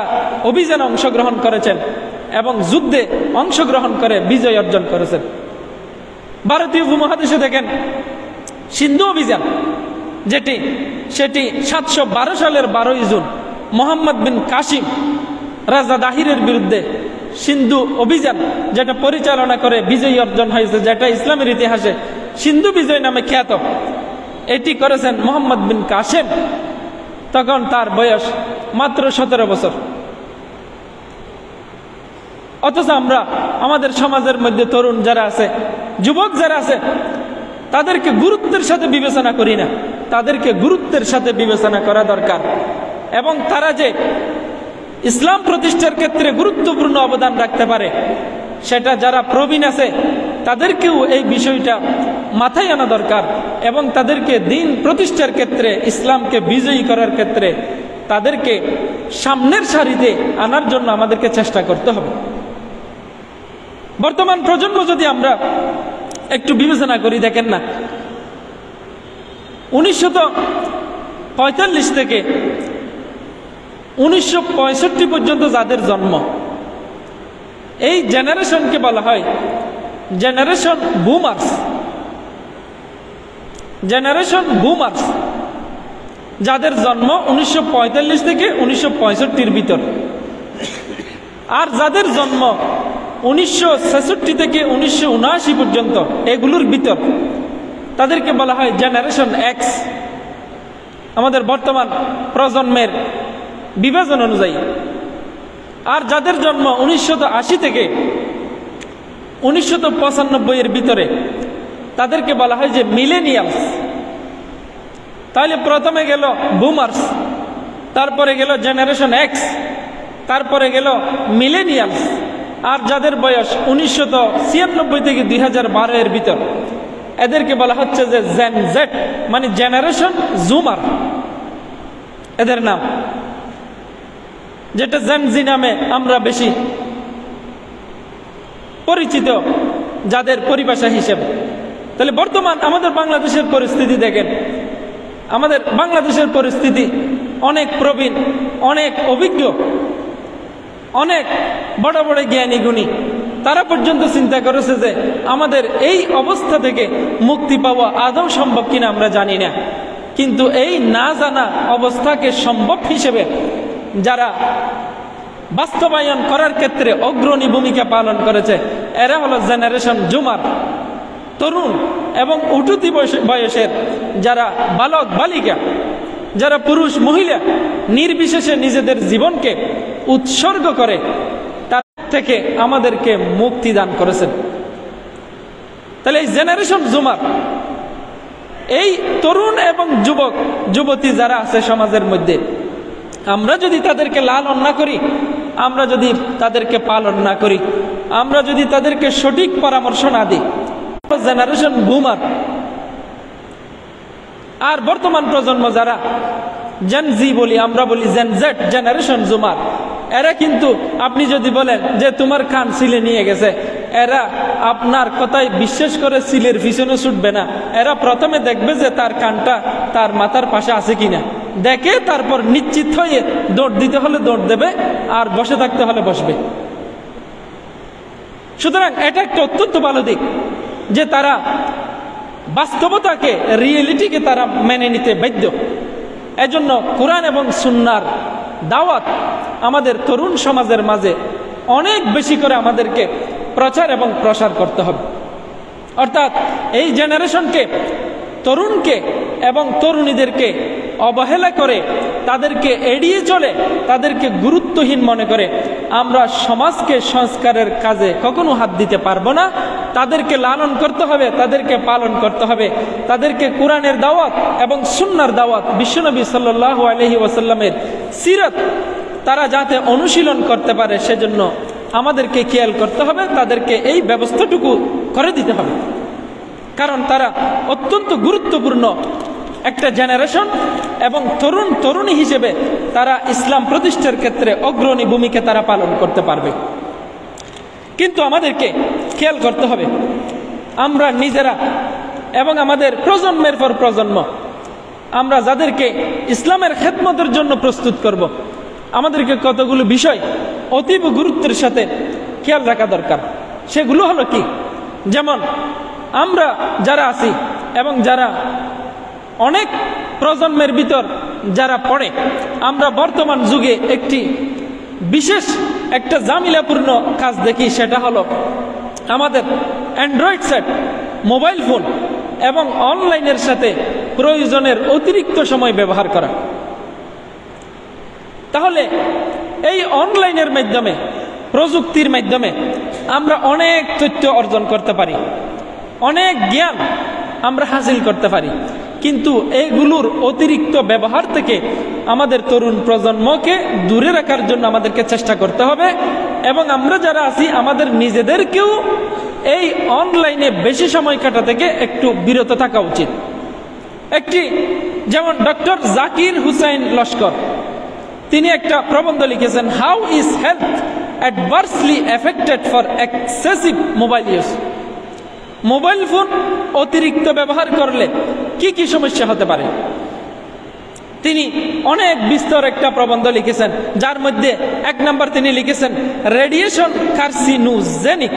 অভিযানে অংশগ্রহণ করেছেন এবং যুদ্ধে অংশগ্রহণ করে বিজয় অর্জন করেছেন। ভারতীয় উপমহাদেশে দেখেন সিন্ধু অভিযান সেটি 712 সালের 12 জুন মোহাম্মদ বিন কাসিম রাজা দাহিরের বিরুদ্ধে সিন্ধু অভিযান যেটা পরিচালনা করে বিজয় অর্জন হয়েছে, যেটা ইসলামের ইতিহাসে সিন্ধু বিজয় নামে খ্যাত। এটি করেছেন মোহাম্মদ বিন কাসিম, তখন তার বয়স মাত্র 17 বছর। অথচ আমরা আমাদের সমাজের মধ্যে তরুণ যারা আছে, যুবক যারা আছে, তাদেরকে গুরুত্বের সাথে বিবেচনা করি না। তাদেরকে গুরুত্বের সাথে বিবেচনা করা দরকার এবং তারা যে ইসলাম প্রতিষ্ঠার ক্ষেত্রে গুরুত্বপূর্ণ অবদান রাখতে পারে সেটা যারা প্রবীণ আছে তাদেরকেও এই বিষয়টা মাথায় আনা দরকার এবং তাদেরকে দিন প্রতিষ্ঠার ক্ষেত্রে, ইসলামকে বিজয়ী করার ক্ষেত্রে তাদেরকে সামনের সারিতে আনার জন্য আমাদেরকে চেষ্টা করতে হবে। বর্তমান প্রজন্ম যদি আমরা একটু বিবেচনা করি, দেখেন না 1945 থেকে 1965 পর্যন্ত যাদের জন্ম, এই জেনারেশনকে বলা হয় জেনারেশন বুমার্স। জেনারেশন বুমার্স যাদের জন্ম 1945 থেকে 1965 ভিতর, আর যাদের জন্ম 1966 থেকে 1979 পর্যন্ত, এগুলোর ভিতর তাদেরকে বলা হয় জেনারেশন এক্স। আমাদের বর্তমান প্রজন্মের বিভাজন অনুযায়ী। আর যাদের জন্ম 1980 থেকে 1995 এর ভিতরে তাদেরকে বলা হয় যে মিলেনিয়ালস। তাহলে প্রথমে গেল বুমার্স, তারপরে গেল জেনারেশন এক্স, তারপরে গেল মিলেনিয়ালস। আর যাদের বয়স 1996 থেকে 2012 এর ভিতর, এদেরকে বলা হচ্ছে যে জেন জেড, মানে জেনারেশন জুমার এদের নাম, যেটা জেনজি নামে আমরা বেশি পরিচিত যাদের পরিভাষা হিসেবে। তাহলে বর্তমান আমাদের বাংলাদেশের পরিস্থিতি দেখেন, আমাদের বাংলাদেশের পরিস্থিতি অনেক প্রবীণ, অনেক অভিজ্ঞ, অনেক বড় বড় জ্ঞানী গুণী, তারা পর্যন্ত চিন্তা করেছে যে আমাদের এই অবস্থা থেকে মুক্তি পাওয়া আদৌ সম্ভব কিনা আমরা জানি না। কিন্তু এই না জানা অবস্থাকে সম্ভব হিসেবে যারা বাস্তবায়ন করার ক্ষেত্রে অগ্রণী ভূমিকা পালন করেছে, এরা হলো জেনারেশন জুমার। তরুণ এবং উঠতি বয়সের যারা বালক বালিকা, যারা পুরুষ মহিলা নির্বিশেষে নিজেদের জীবনকে উৎসর্গ করে তার থেকে আমাদেরকে মুক্তি দান করেছেন। তাহলে এই জেনারেশন জুমার, এই তরুণ এবং যুবক যুবতী যারা আছে সমাজের মধ্যে, আমরা যদি তাদেরকে লালন না করি, আমরা যদি তাদেরকে পালন না করি, আমরা যদি তাদেরকে সঠিক পরামর্শ না দিই, জেনারেশন বুমার। আর বর্তমান প্রজন্ম যারা জেন জি বলি, আমরা বলি জেন জেড, জেনারেশন জুমার, এরা কিন্তু আপনি যদি বলেন যে তোমার কান সিলে নিয়ে গেছে, এরা আপনার কথায় বিশ্বাস করে সিলের পিছনে ছুটবে না। এরা প্রথমে দেখবে যে তার কানটা তার মাথার পাশে আছে কিনা, দেখে তারপর নিশ্চিত হয়ে দৌড় দিতে হলে দৌড় দেবে, আর বসে থাকতে হলে বসবে। সুতরাং এটা একটা অত্যন্ত ভালো দিক যে তারা বাস্তবতাকে, রিয়েলিটিকে তারা মেনে নিতে বাধ্য। এজন্য কোরআন এবং সুন্নাহর দাওয়াত আমাদের তরুণ সমাজের মাঝে অনেক বেশি করে আমাদেরকে প্রচার এবং প্রসার করতে হবে। অর্থাৎ এই জেনারেশনকে, তরুণকে এবং তরুণীদেরকে অবহেলা করে, তাদেরকে এড়িয়ে চলে, তাদেরকে গুরুত্বহীন মনে করে আমরা সমাজকে সংস্কারের কাজে কখনো হাত দিতে পারবো না। তাদেরকে লালন করতে হবে, তাদেরকে পালন করতে হবে, তাদেরকে কোরআনের দাওয়াত এবং সুন্নাহর দাওয়াত, বিশ্বনবী সাল্লাল্লাহু আলাইহি ওয়াসাল্লামের সিরাত তারা যাতে অনুশীলন করতে পারে সেজন্য আমাদেরকে খেয়াল করতে হবে, তাদেরকে এই ব্যবস্থাটুকু করে দিতে হবে। কারণ তারা অত্যন্ত গুরুত্বপূর্ণ একটা জেনারেশন এবং তরুণী হিসেবে তারা ইসলাম প্রতিষ্ঠার ক্ষেত্রে অগ্রণী ভূমিকা তারা পালন করতে পারবে। কিন্তু আমাদেরকে খেয়াল করতে হবে, আমরা নিজেরা এবং আমাদের প্রজন্মের পর প্রজন্ম, আমরা যাদেরকে ইসলামের খেদমতের জন্য প্রস্তুত করব, আমাদেরকে কতগুলো বিষয় অতীব গুরুত্বের সাথে খেয়াল রাখা দরকার। সেগুলো হলো কি, যেমন আমরা যারা আছি এবং যারা অনেক প্রজন্মের ভিতর যারা পড়ে, আমরা বর্তমান যুগে একটি বিশেষ একটা জামিলাপূর্ণ কাজ দেখি, সেটা হলো আমাদের অ্যান্ড্রয়েড সেট, মোবাইল ফোন এবং অনলাইনের সাথে প্রয়োজনের অতিরিক্ত সময় ব্যবহার করা। তাহলে এই অনলাইনের মাধ্যমে, প্রযুক্তির মাধ্যমে আমরা অনেক তথ্য অর্জন করতে পারি, অনেক জ্ঞান আমরা হাসিল করতে পারি, কিন্তু এইগুলোর অতিরিক্ত ব্যবহার থেকে আমাদের তরুণ প্রজন্মকে দূরে রাখার জন্য আমাদেরকে চেষ্টা করতে হবে। এবং আমরা যারা আছি আমাদের নিজেদেরকেও এই অনলাইনে বেশি সময় কাটা থেকে একটু বিরত থাকা উচিত। একটি যেমন ডক্টর জাকির হুসাইন লস্কর, তিনি একটা প্রবন্ধ লিখেছেন, how is health adversely affected for excessive mobile use. Mobile phone অতিরিক্ত ব্যবহার করলে কি কি সমস্যা হতে পারে। তিনি অনেক বিস্তর একটা প্রবন্ধ লিখেছেন, যার মধ্যে 1 নম্বর তিনি লিখেছেন রেডিয়েশন কার্সিনোজেনিক।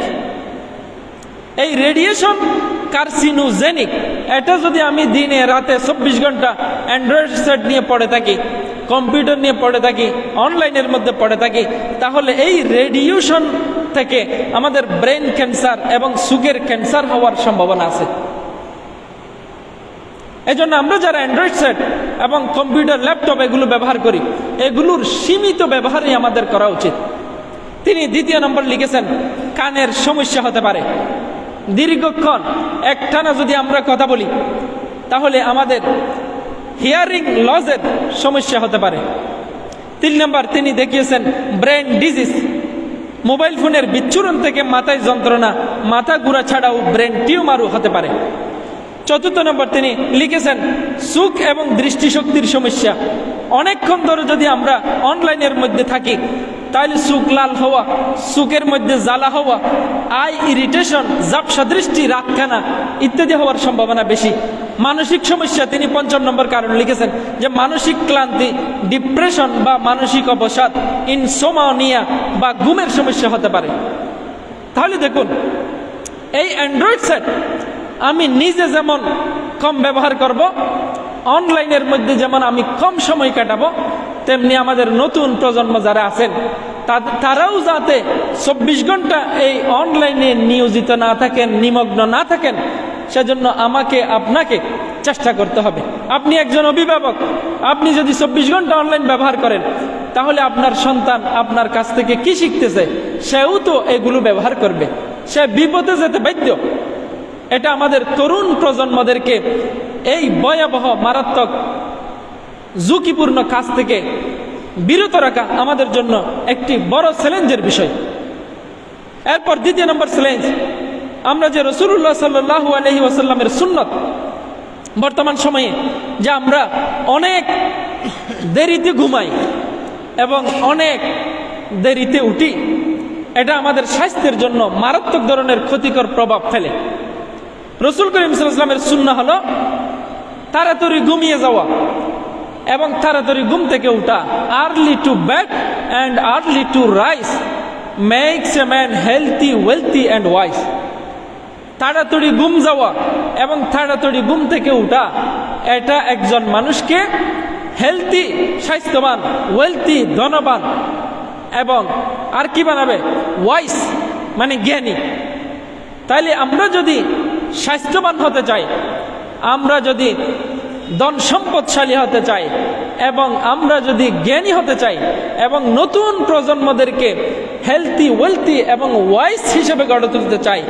এই রেডিয়েশন কার্সিনোজেনিক, এটা যদি আমি দিনে রাতে 24 ঘন্টা অ্যান্ড্রয়েড সেট নিয়ে পড়ে থাকি, কম্পিউটার নিয়ে পড়ে থাকি, অনলাইনের মধ্যে পড়ে থাকি, তাহলে এই রেডিয়েশন থেকে আমাদের ব্রেন ক্যান্সার এবং সুগার ক্যান্সার হওয়ার সম্ভাবনা আছে। এজন্য আমরা যারা অ্যান্ড্রয়েড সেট এবং কম্পিউটার, ল্যাপটপ এগুলো ব্যবহার করি, এগুলোর সীমিত ব্যবহারই আমাদের করা উচিত। তিনি 2 নম্বর লিখেছেন কানের সমস্যা হতে পারে। দীর্ঘক্ষণ একটানা যদি আমরা কথা বলি তাহলে আমাদের হিয়ারিং লসের সমস্যা হতে পারে। 3 নম্বর তিনি দেখিয়েছেন ব্রেন ডিজিজ। মোবাইল ফোনের বিচ্ছুরণ থেকে মাথায় যন্ত্রণা, মাথা ঘুরা ছাড়াও ব্রেন টিউমারও হতে পারে। 4 নম্বর তিনি লিখেছেন চোখ এবং দৃষ্টিশক্তির সমস্যা। অনেকক্ষণ ধরে যদি আমরা অনলাইনের মধ্যে থাকি তাহলে চোখ লাল হওয়া, চোখের মধ্যে জ্বালা হওয়া, আই ইরিটেশন, ঝাপসা দৃষ্টি, রাতকানা ইত্যাদি হওয়ার সম্ভাবনা বেশি। মানসিক সমস্যা তিনি 5 নম্বর কারণ লিখেছেন যে মানসিক ক্লান্তি, ডিপ্রেশন বা মানসিক অবসাদ, ইনসোমনিয়া বা ঘুমের সমস্যা হতে পারে। তাহলে দেখুন, এই অ্যান্ড্রয়েড সেট আমি নিজে যেমন কম ব্যবহার করব, অনলাইনের মধ্যে যেমন আমি কম সময় কাটাবো, তেমনি আমাদের নতুন প্রজন্ম যারা আছেন তারাও যাতে 24 ঘন্টা এই অনলাইনে নিয়োজিত না থাকেন, নিমগ্ন না থাকেন, সেজন্য আমাকে আপনাকে চেষ্টা করতে হবে। আপনি একজন অভিভাবক, আপনি যদি 24 ঘন্টা অনলাইন ব্যবহার করেন তাহলে আপনার সন্তান আপনার কাছ থেকে কি শিখতেছে, সেও তো এগুলো ব্যবহার করবে, সে বিপদে যেতে বাধ্য। এটা আমাদের তরুণ প্রজন্মদেরকে এই ভয়াবহ মারাত্মক ঝুঁকিপূর্ণ কাজ থেকে বিরত রাখা আমাদের জন্য একটি বড় চ্যালেঞ্জের বিষয়। এরপর 2 নম্বর চ্যালেঞ্জ, আমরা যে রাসূলুল্লাহ সাল্লাল্লাহু আলাইহি ওয়াসাল্লামের সুন্নত বর্তমান সময়ে যে আমরা অনেক দেরিতে ঘুমাই এবং অনেক দেরিতে উঠি, এটা আমাদের স্বাস্থ্যের জন্য মারাত্মক ধরনের ক্ষতিকর প্রভাব ফেলে। রাসূল করিম সাল্লাল্লাহু আলাইহি ওয়াসাল্লামের সুন্নাহ হলো তাড়াতাড়ি ঘুমিয়ে যাওয়া এবং তাড়াতাড়ি ঘুম থেকে উঠা। Early to bed and early to rise makes a man healthy, wealthy and wise. তাড়াতাড়ি ঘুম যাওয়া এবং তাড়াতাড়ি ঘুম থেকে উঠা, এটা একজন মানুষকে হেলথি, স্বাস্থ্যবান, ওয়েলথি, ধনবান এবং আর কি বানাবে, ওয়াইজ মানে জ্ঞানী। তাইলে আমরা যদি স্বাস্থ্যবান হতে চাই, আমরা যদি ধন সম্পদশালী হতে চাই এবং আমরা যদি জ্ঞানী হতে চাই এবং নতুন প্রজন্মদেরকে হেলথি, ওয়েলথি এবং ওয়াইজ হিসেবে গড়ে তুলতে চাই,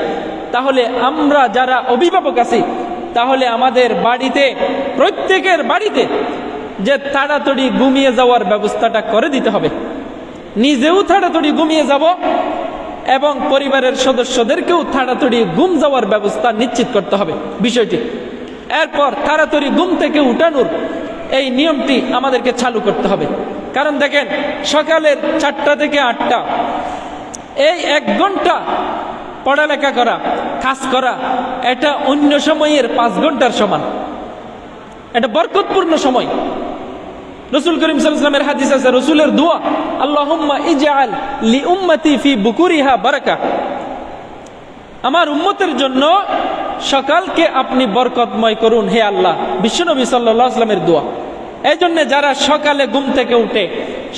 তাহলে আমরা যারা অভিভাবক আছি তাহলে আমাদের বাড়িতে, প্রত্যেকের বাড়িতে যে তাড়াতাড়ি ঘুমিয়ে যাওয়ার ব্যবস্থাটা করে দিতে হবে। নিজেও তাড়াতাড়ি ঘুমিয়ে যাব এবং পরিবারের সদস্যদেরকেও তাড়াতাড়ি ঘুম যাওয়ার ব্যবস্থা নিশ্চিত করতে হবে বিষয়টি। এরপর তাড়াতাড়ি ঘুম থেকে উঠানোর এই নিয়মটি আমাদেরকে চালু করতে হবে। কারণ দেখেন, সকালের 4টা থেকে 8টা এই 1 ঘন্টা পড়ালেখা করা, কাজ করা, এটা অন্য সময়ের 5 ঘন্টার সমান। এটা বরকতপূর্ণ সময়। রাসূল করিম সাল্লাল্লাহু আলাইহি ওয়াসাল্লামের হাদিস আছে, রাসূলের দোয়া, আল্লাহুম্মা ইজআল লি উম্মতি ফি বুকুরিহা বারাকা, আমার উম্মতের জন্য সকালকে আপনি বরকতময় করুন হে আল্লাহ। বিশ্বনবী সাল্লাল্লাহু আলাইহি ওয়াসাল্লামের দোয়া। এই জন্য যারা সকালে ঘুম থেকে উঠে,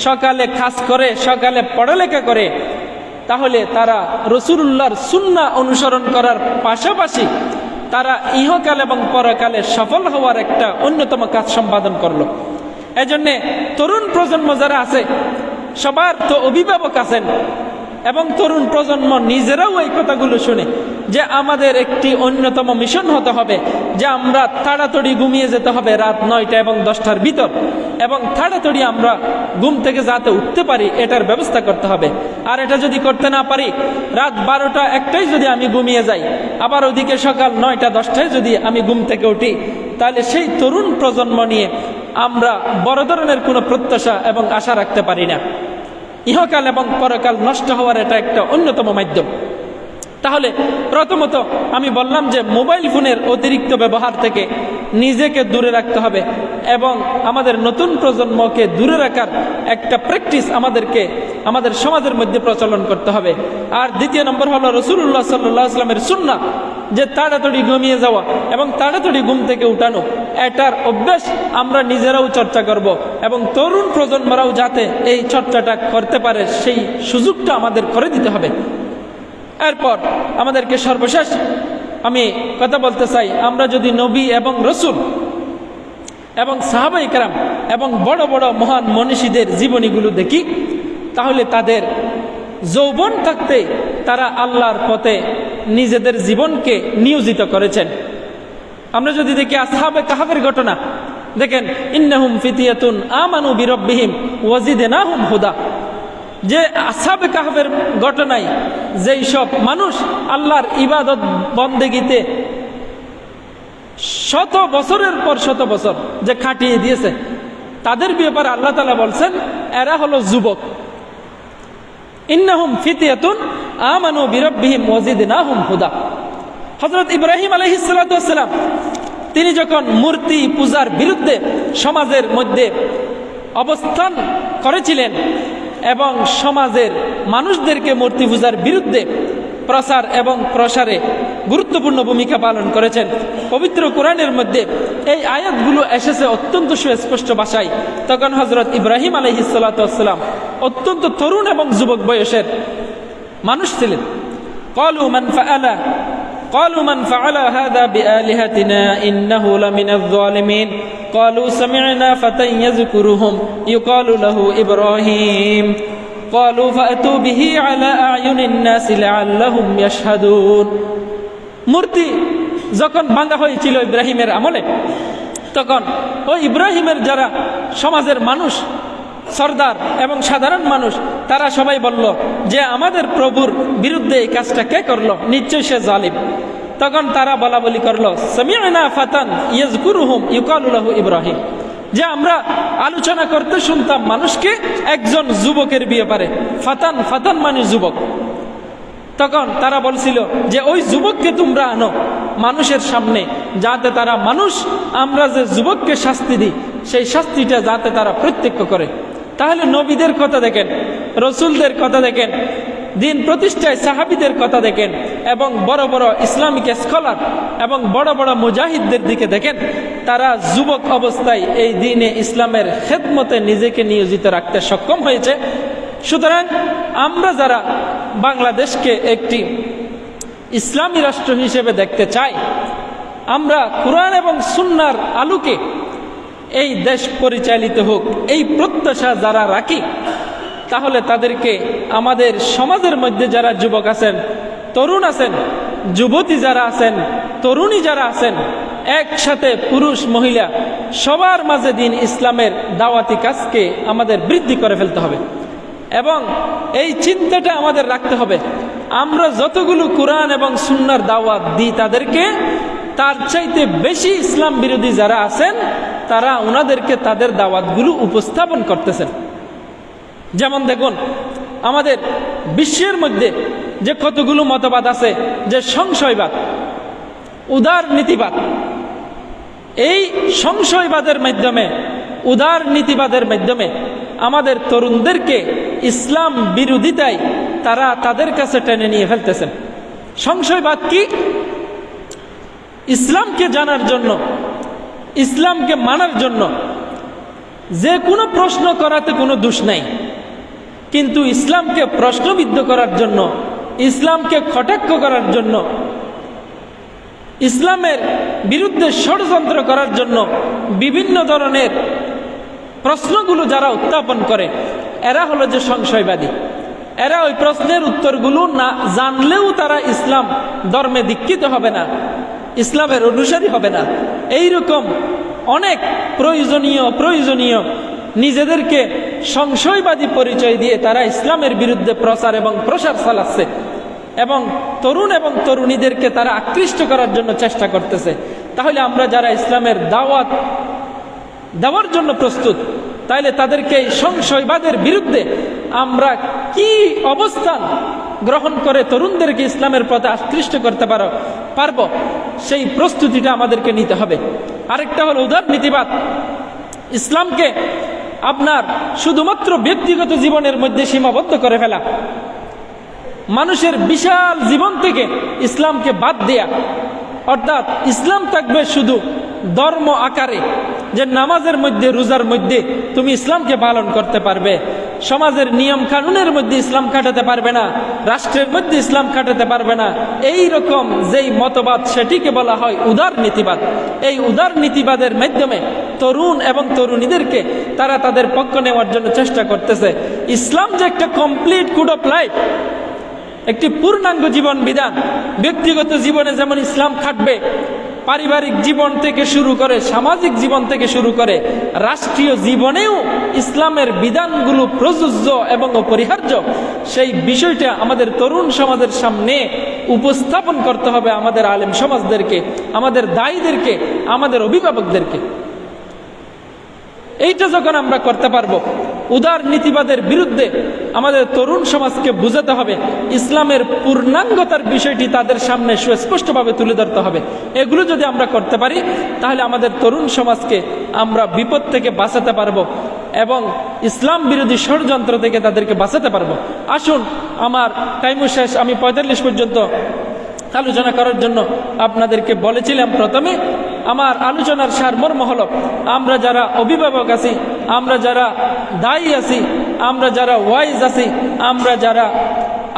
সকালে কাজ করে, সকালে পড়ালেখা করে, তাহলে তারা রাসূলুল্লাহর সুন্নাহ অনুসরণ করার পাশাপাশি তারা ইহকাল এবং পরকালে সফল হওয়ার একটা অন্যতম কাজ সম্পাদন করলো। এজন্যে তরুণ প্রজন্ম যারা আছে, সবার তো অভিভাবক আছেন, এবং তরুণ প্রজন্ম নিজেরাও এই কথাগুলো শুনে যে আমাদের একটি অন্যতম মিশন হতে হবে যে আমরা তাড়াতাড়ি ঘুমিয়ে যেতে হবে রাত 9টা এবং 10টার ভিতর, এবং তাড়াতাড়ি আমরা ঘুম থেকে যাতে উঠতে পারি এটার ব্যবস্থা করতে হবে। আর এটা যদি করতে না পারি, রাত 12টা 1টায় যদি আমি ঘুমিয়ে যাই, আবার ওদিকে সকাল 9টা 10টায় যদি আমি ঘুম থেকে উঠি, তাহলে সেই তরুণ প্রজন্ম নিয়ে আমরা বড় ধরনের কোনো প্রত্যাশা এবং আশা রাখতে পারি না। ইহকাল এবং পরকাল নষ্ট হওয়ার এটা একটা অন্যতম মাধ্যম। তাহলে প্রথমত আমি বললাম যে মোবাইল ফোনের অতিরিক্ত ব্যবহার থেকে নিজেকে দূরে রাখতে হবে, এবং আমাদের নতুন প্রজন্মকে দূরে রাখার একটা প্র্যাকটিস আমাদেরকে আমাদের সমাজের মধ্যে প্রচলন করতে হবে। আর দ্বিতীয় নম্বর হলো রাসূলুল্লাহ সাল্লাল্লাহু আলাইহি ওয়াসাল্লামের সুন্নাহ, যে তাড়াতাড়ি ঘুমিয়ে যাওয়া এবং তাড়াতাড়ি ঘুম থেকে উঠানো, এটার অভ্যাস আমরা নিজেরাও চর্চা করব, এবং তরুণ প্রজন্মরাও যাতে এই চর্চাটা করতে পারে সেই সুযোগটা আমাদের করে দিতে হবে। এরপর আমাদেরকে সর্বশেষ আমি কথা বলতে চাই, আমরা যদি নবী এবং রাসূল এবং সাহাবায়ে কেরাম এবং বড় বড় মহান মনীষীদের জীবনীগুলো দেখি, তাহলে তাদের যৌবন থাকতে তারা আল্লাহর পথে নিজেদের জীবনকে নিয়োজিত করেছেন। আমরা যদি দেখি আসহাবে কাহফের ঘটনা, দেখেন, ইন্নাহুম ফিতিয়াতুন আমানু বিরাব্বিহিম ওয়াজিদনাহুম হুদা, যে আসহাবে কাহফের ঘটনায় যেই সব মানুষ আল্লাহর ইবাদত বন্দেগীতে শত বছরের পর শত বছর যে খাটিয়ে দিয়েছে, তাদের ব্যাপারে আল্লাহ তাআলা বলছেন এরা হলো যুবক। ইন্নাহুম ফিতিয়াতুন আমানু বিরাব্বিহিম ওয়াজিদনাহুম হুদা। হযরত ইব্রাহিম আলাইহিস সালাতু ওয়াস সালাম তিনি যখন মূর্তি পূজার বিরুদ্ধে সমাজের মধ্যে অবস্থান করেছিলেন এবং সমাজের মানুষদেরকে মূর্তি পূজার বিরুদ্ধে প্রচার এবং প্রসারে গুরুত্বপূর্ণ ভূমিকা পালন করেছেন, পবিত্র কোরআনের মধ্যে এই আয়াতগুলো এসেছে অত্যন্ত সুস্পষ্ট ভাষায়। তখন হযরত ইব্রাহিম আলাইহিস সালাতু ওয়াস সালাম অত্যন্ত তরুণ এবং যুবক বয়সের মানুষ ছিলেন। قالوا من فعل هذا بآلهتنا إنه لمن الظالمين قالوا سمعنا فتى يذكرهم يقال له إبراهيم قالوا فأتوا به على أعين الناس لعلهم يشهدون। মূর্তি যখন ভাঙা হয়েছিল ইব্রাহিমের আমলে, তখন ওই ইব্রাহিমের যারা সমাজের মানুষ, সরদার এবং সাধারণ মানুষ, তারা সবাই বলল যে আমাদের প্রভুর বিরুদ্ধে এই কাজটা কে করলো, নিশ্চয় সে জালিম। তখন তারা বলা বলি করলো, সামি'না ফাতান ইয়াযকুরুহুম ইউকালু লাহু ইব্রাহিম, যে আমরা আলোচনা করতে শুনতাম মানুষকে একজন যুবকের ব্যাপারে। ফাতান, ফাতান মানে যুবক। তখন তারা বলছিল যে ওই যুবককে তোমরা আনো মানুষের সামনে, যাতে তারা মানুষ আমরা যে যুবককে শাস্তি দিই সেই শাস্তিটা যাতে তারা প্রত্যক্ষ করে। তাহলে নবীদের কথা দেখেন, রসুলদের কথা দেখেন, দিন প্রতিষ্ঠায় সাহাবীদের কথা দেখেন, এবং বড় বড় ইসলামিক স্কলার এবং বড় বড় মুজাহিদদের দিকে দেখেন, তারা যুবক অবস্থায় এই দিনে ইসলামের খেদমতে নিজেকে নিয়োজিত রাখতে সক্ষম হয়েছে। সুতরাং আমরা যারা বাংলাদেশকে একটি ইসলামী রাষ্ট্র হিসেবে দেখতে চাই, আমরা কোরআন এবং সুন্নাহর আলোকে এই দেশ পরিচালিত হোক এই প্রত্যাশা যারা রাখি, তাহলে তাদেরকে আমাদের সমাজের মধ্যে যারা যুবক আছেন, তরুণ আছেন, যুবতী যারা আছেন, তরুণী যারা আছেন, একসাথে পুরুষ মহিলা সবার মাঝে দিন ইসলামের দাওয়াতি কাজকে আমাদের বৃদ্ধি করে ফেলতে হবে। এবং এই চিন্তাটা আমাদের রাখতে হবে আমরা যতগুলো কোরআন এবং সুন্নাহর দাওয়াত দিই তাদেরকে, তার চাইতে বেশি ইসলাম বিরোধী যারা আছেন তারা ওনাদেরকে তাদের দাওয়াতগুলো উপস্থাপন করতেছেন। যেমন দেখুন, আমাদের বিশ্বের মধ্যে যে কতগুলো মতবাদ আছে, যে সংশয়বাদ, উদার নীতিবাদ, এই সংশয়বাদের মাধ্যমে, উদার নীতিবাদের মাধ্যমে আমাদের তরুণদেরকে ইসলাম বিরোধিতায় তারা তাদের কাছে টেনে নিয়ে ফেলতেছেন। সংশয়বাদ কি? ইসলামকে জানার জন্য, ইসলামকে মানার জন্য যে কোনো প্রশ্ন করাতে কোনো দোষ নাই, কিন্তু ইসলামকে প্রশ্নবিদ্ধ করার জন্য, ইসলামকে কটাক্ষ করার জন্য, ইসলামের বিরুদ্ধে ষড়যন্ত্র করার জন্য বিভিন্ন ধরনের প্রশ্নগুলো যারা উত্থাপন করে, এরা হলো যে সংশয়বাদী। এরা ওই প্রশ্নের উত্তরগুলো না জানলেও তারা ইসলাম ধর্মে দীক্ষিত হবে না, ইসলামের অনুসারী হবে না। এইরকম অনেক প্রয়োজনীয় নিজেদেরকে সংশয়বাদী পরিচয় দিয়ে তারা ইসলামের বিরুদ্ধে প্রচার এবং প্রসার চালাচ্ছে এবং তরুণ এবং তরুণীদেরকে তারা আকৃষ্ট করার জন্য চেষ্টা করতেছে। তাহলে আমরা যারা ইসলামের দাওয়াত দেওয়ার জন্য প্রস্তুত, তাইলে তাদেরকে এই সংশয়বাদের বিরুদ্ধে আমরা কি অবস্থান গ্রহণ করে তরুণদেরকে ইসলামের পথে আকৃষ্ট করতে পারবো, সেই প্রস্তুতিটা আমাদেরকে নিতে হবে। আরেকটা হলো উদার নীতিবাদ। ইসলামকে আপনার শুধুমাত্র ব্যক্তিগত জীবনের মধ্যে সীমাবদ্ধ করে ফেলা, মানুষের বিশাল জীবন থেকে ইসলামকে বাদ দেয়া, অর্থাৎ ইসলাম থাকবে শুধু ধর্ম আকারে, যে নামাজের মধ্যে, রোজার মধ্যে তুমি ইসলামকে পালন করতে পারবে, সমাজের নিয়ম কানুনের মধ্যে ইসলাম খাটাতে পারবে না, রাষ্ট্রের মধ্যে ইসলাম খাটাতে পারবে না। এই রকম যেই মতবাদ, সেটিকে বলা হয় উদার নীতিবাদ। এই উদার নীতিবাদের মাধ্যমে তরুণ এবং তরুণীদেরকে তারা তাদের পক্ষ নেওয়ার জন্য চেষ্টা করতেছে। ইসলাম যে একটা কমপ্লিট কোড অফ লাইফ, একটি পূর্ণাঙ্গ জীবন বিধান, ব্যক্তিগত জীবনে যেমন ইসলাম খাটবে, পারিবারিক জীবন থেকে শুরু করে, সামাজিক জীবন থেকে শুরু করে, রাষ্ট্রীয় জীবনেও ইসলামের বিধানগুলো প্রযোজ্য এবং অপরিহার্য, সেই বিষয়টা আমাদের তরুণ সমাজের সামনে উপস্থাপন করতে হবে, আমাদের আলেম সমাজদেরকে, আমাদের দায়ীদেরকে, আমাদের অভিভাবকদেরকে। এইটা যখন আমরা করতে পারবো, উদার নীতিবাদের বিরুদ্ধে আমাদের তরুণ সমাজকে বুঝাতে হবে, ইসলামের পূর্ণাঙ্গতার বিষয়টি তাদের সামনে সুস্পষ্টভাবে তুলে ধরতে হবে। এগুলো যদি আমরা করতে পারি, তাহলে আমাদের তরুণ সমাজকে আমরা বিপদ থেকে বাঁচাতে পারবো এবং ইসলাম বিরোধী ষড়যন্ত্র থেকে তাদেরকে বাঁচাতে পারবো। আসুন, আমার টাইমও শেষ, আমি 45 পর্যন্ত আলোচনা করার জন্য আপনাদেরকে বলেছিলাম। প্রথমে আমার আলোচনার সারমর্ম হলো, আমরা যারা অভিভাবক আছি, আমরা যারা দায়ী আছি, আমরা যারা ওয়াইজ আছি, আমরা যারা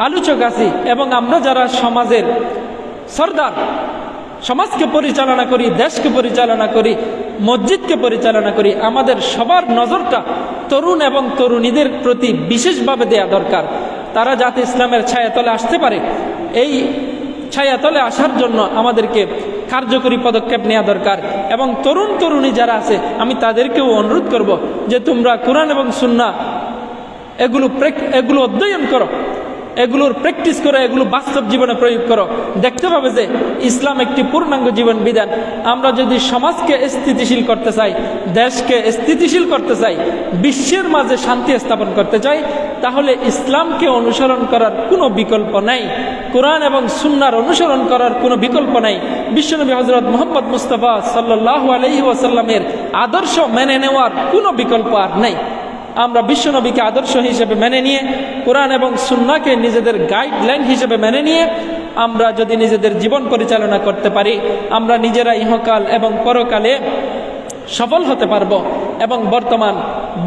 আলোচক আছি এবং আমরা যারা সমাজের সর্দার, সমাজকে পরিচালনা করি, দেশকে পরিচালনা করি, মসজিদকে পরিচালনা করি, আমাদের সবার নজরটা তরুণ এবং তরুণীদের প্রতি বিশেষভাবে দেয়া দরকার। তারা যাতে ইসলামের ছায়াতলে আসতে পারে, এই ছায়াতলে আসার জন্য আমাদেরকে কার্যকরী পদক্ষেপ নেওয়া দরকার। এবং তরুণ তরুণী যারা আছে, আমি তাদেরকেও অনুরোধ করব যে তোমরা কোরআন এবং সুন্নাহ এগুলো অধ্যয়ন করো, এগুলোর প্র্যাকটিস করো, এগুলো বাস্তব জীবনে প্রয়োগ করো। দেখতে পাবে যে ইসলাম একটি পূর্ণাঙ্গ জীবন বিধান। আমরা যদি সমাজকে স্থিতিশীল করতে চাই, দেশকে স্থিতিশীল করতে চাই, বিশ্বের মাঝে শান্তি স্থাপন করতে চাই, তাহলে ইসলামকে অনুসরণ করার কোনো বিকল্প নাই, কোরআন এবং সুন্নাহর অনুসরণ করার কোনো বিকল্প নাই। বিশ্বনবী হযরত মুহাম্মদ মুস্তাফা সাল্লাল্লাহু আলাইহি ওয়াসাল্লামের আদর্শ মেনে নেওয়ার কোনো বিকল্প আর নাই। আমরা বিশ্বনবীকে আদর্শ হিসেবে মেনে নিয়ে, কোরআন এবং সুন্নাহকে নিজেদের গাইডলাইন হিসেবে মেনে নিয়ে আমরা যদি নিজেদের জীবন পরিচালনা করতে পারি, আমরা নিজেরা ইহকাল এবং পরকালে সফল হতে পারবো এবং বর্তমান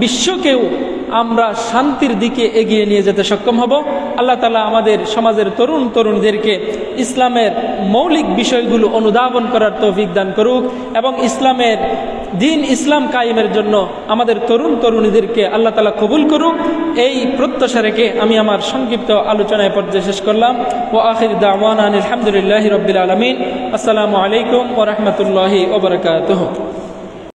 বিশ্বকেও আমরা শান্তির দিকে এগিয়ে নিয়ে যেতে সক্ষম হব। আল্লাহ তাআলা আমাদের সমাজের তরুণ তরুণীদেরকে ইসলামের মৌলিক বিষয়গুলো অনুধাবন করার তৌফিক দান করুক এবং ইসলামের দিন, ইসলাম কায়েমের জন্য আমাদের তরুণ তরুণীদেরকে আল্লাহ তাআলা কবুল করুক। এই প্রত্যাশা রেখে আমি আমার সংক্ষিপ্ত আলোচনায় পর্যায়ে শেষ করলাম। ওয়া আখির দাওয়ানা আলহামদুলিল্লাহি রাব্বিল আলামিন। আসসালামু আলাইকুম ওয়া রাহমাতুল্লাহি ওয়া বারাকাতুহু।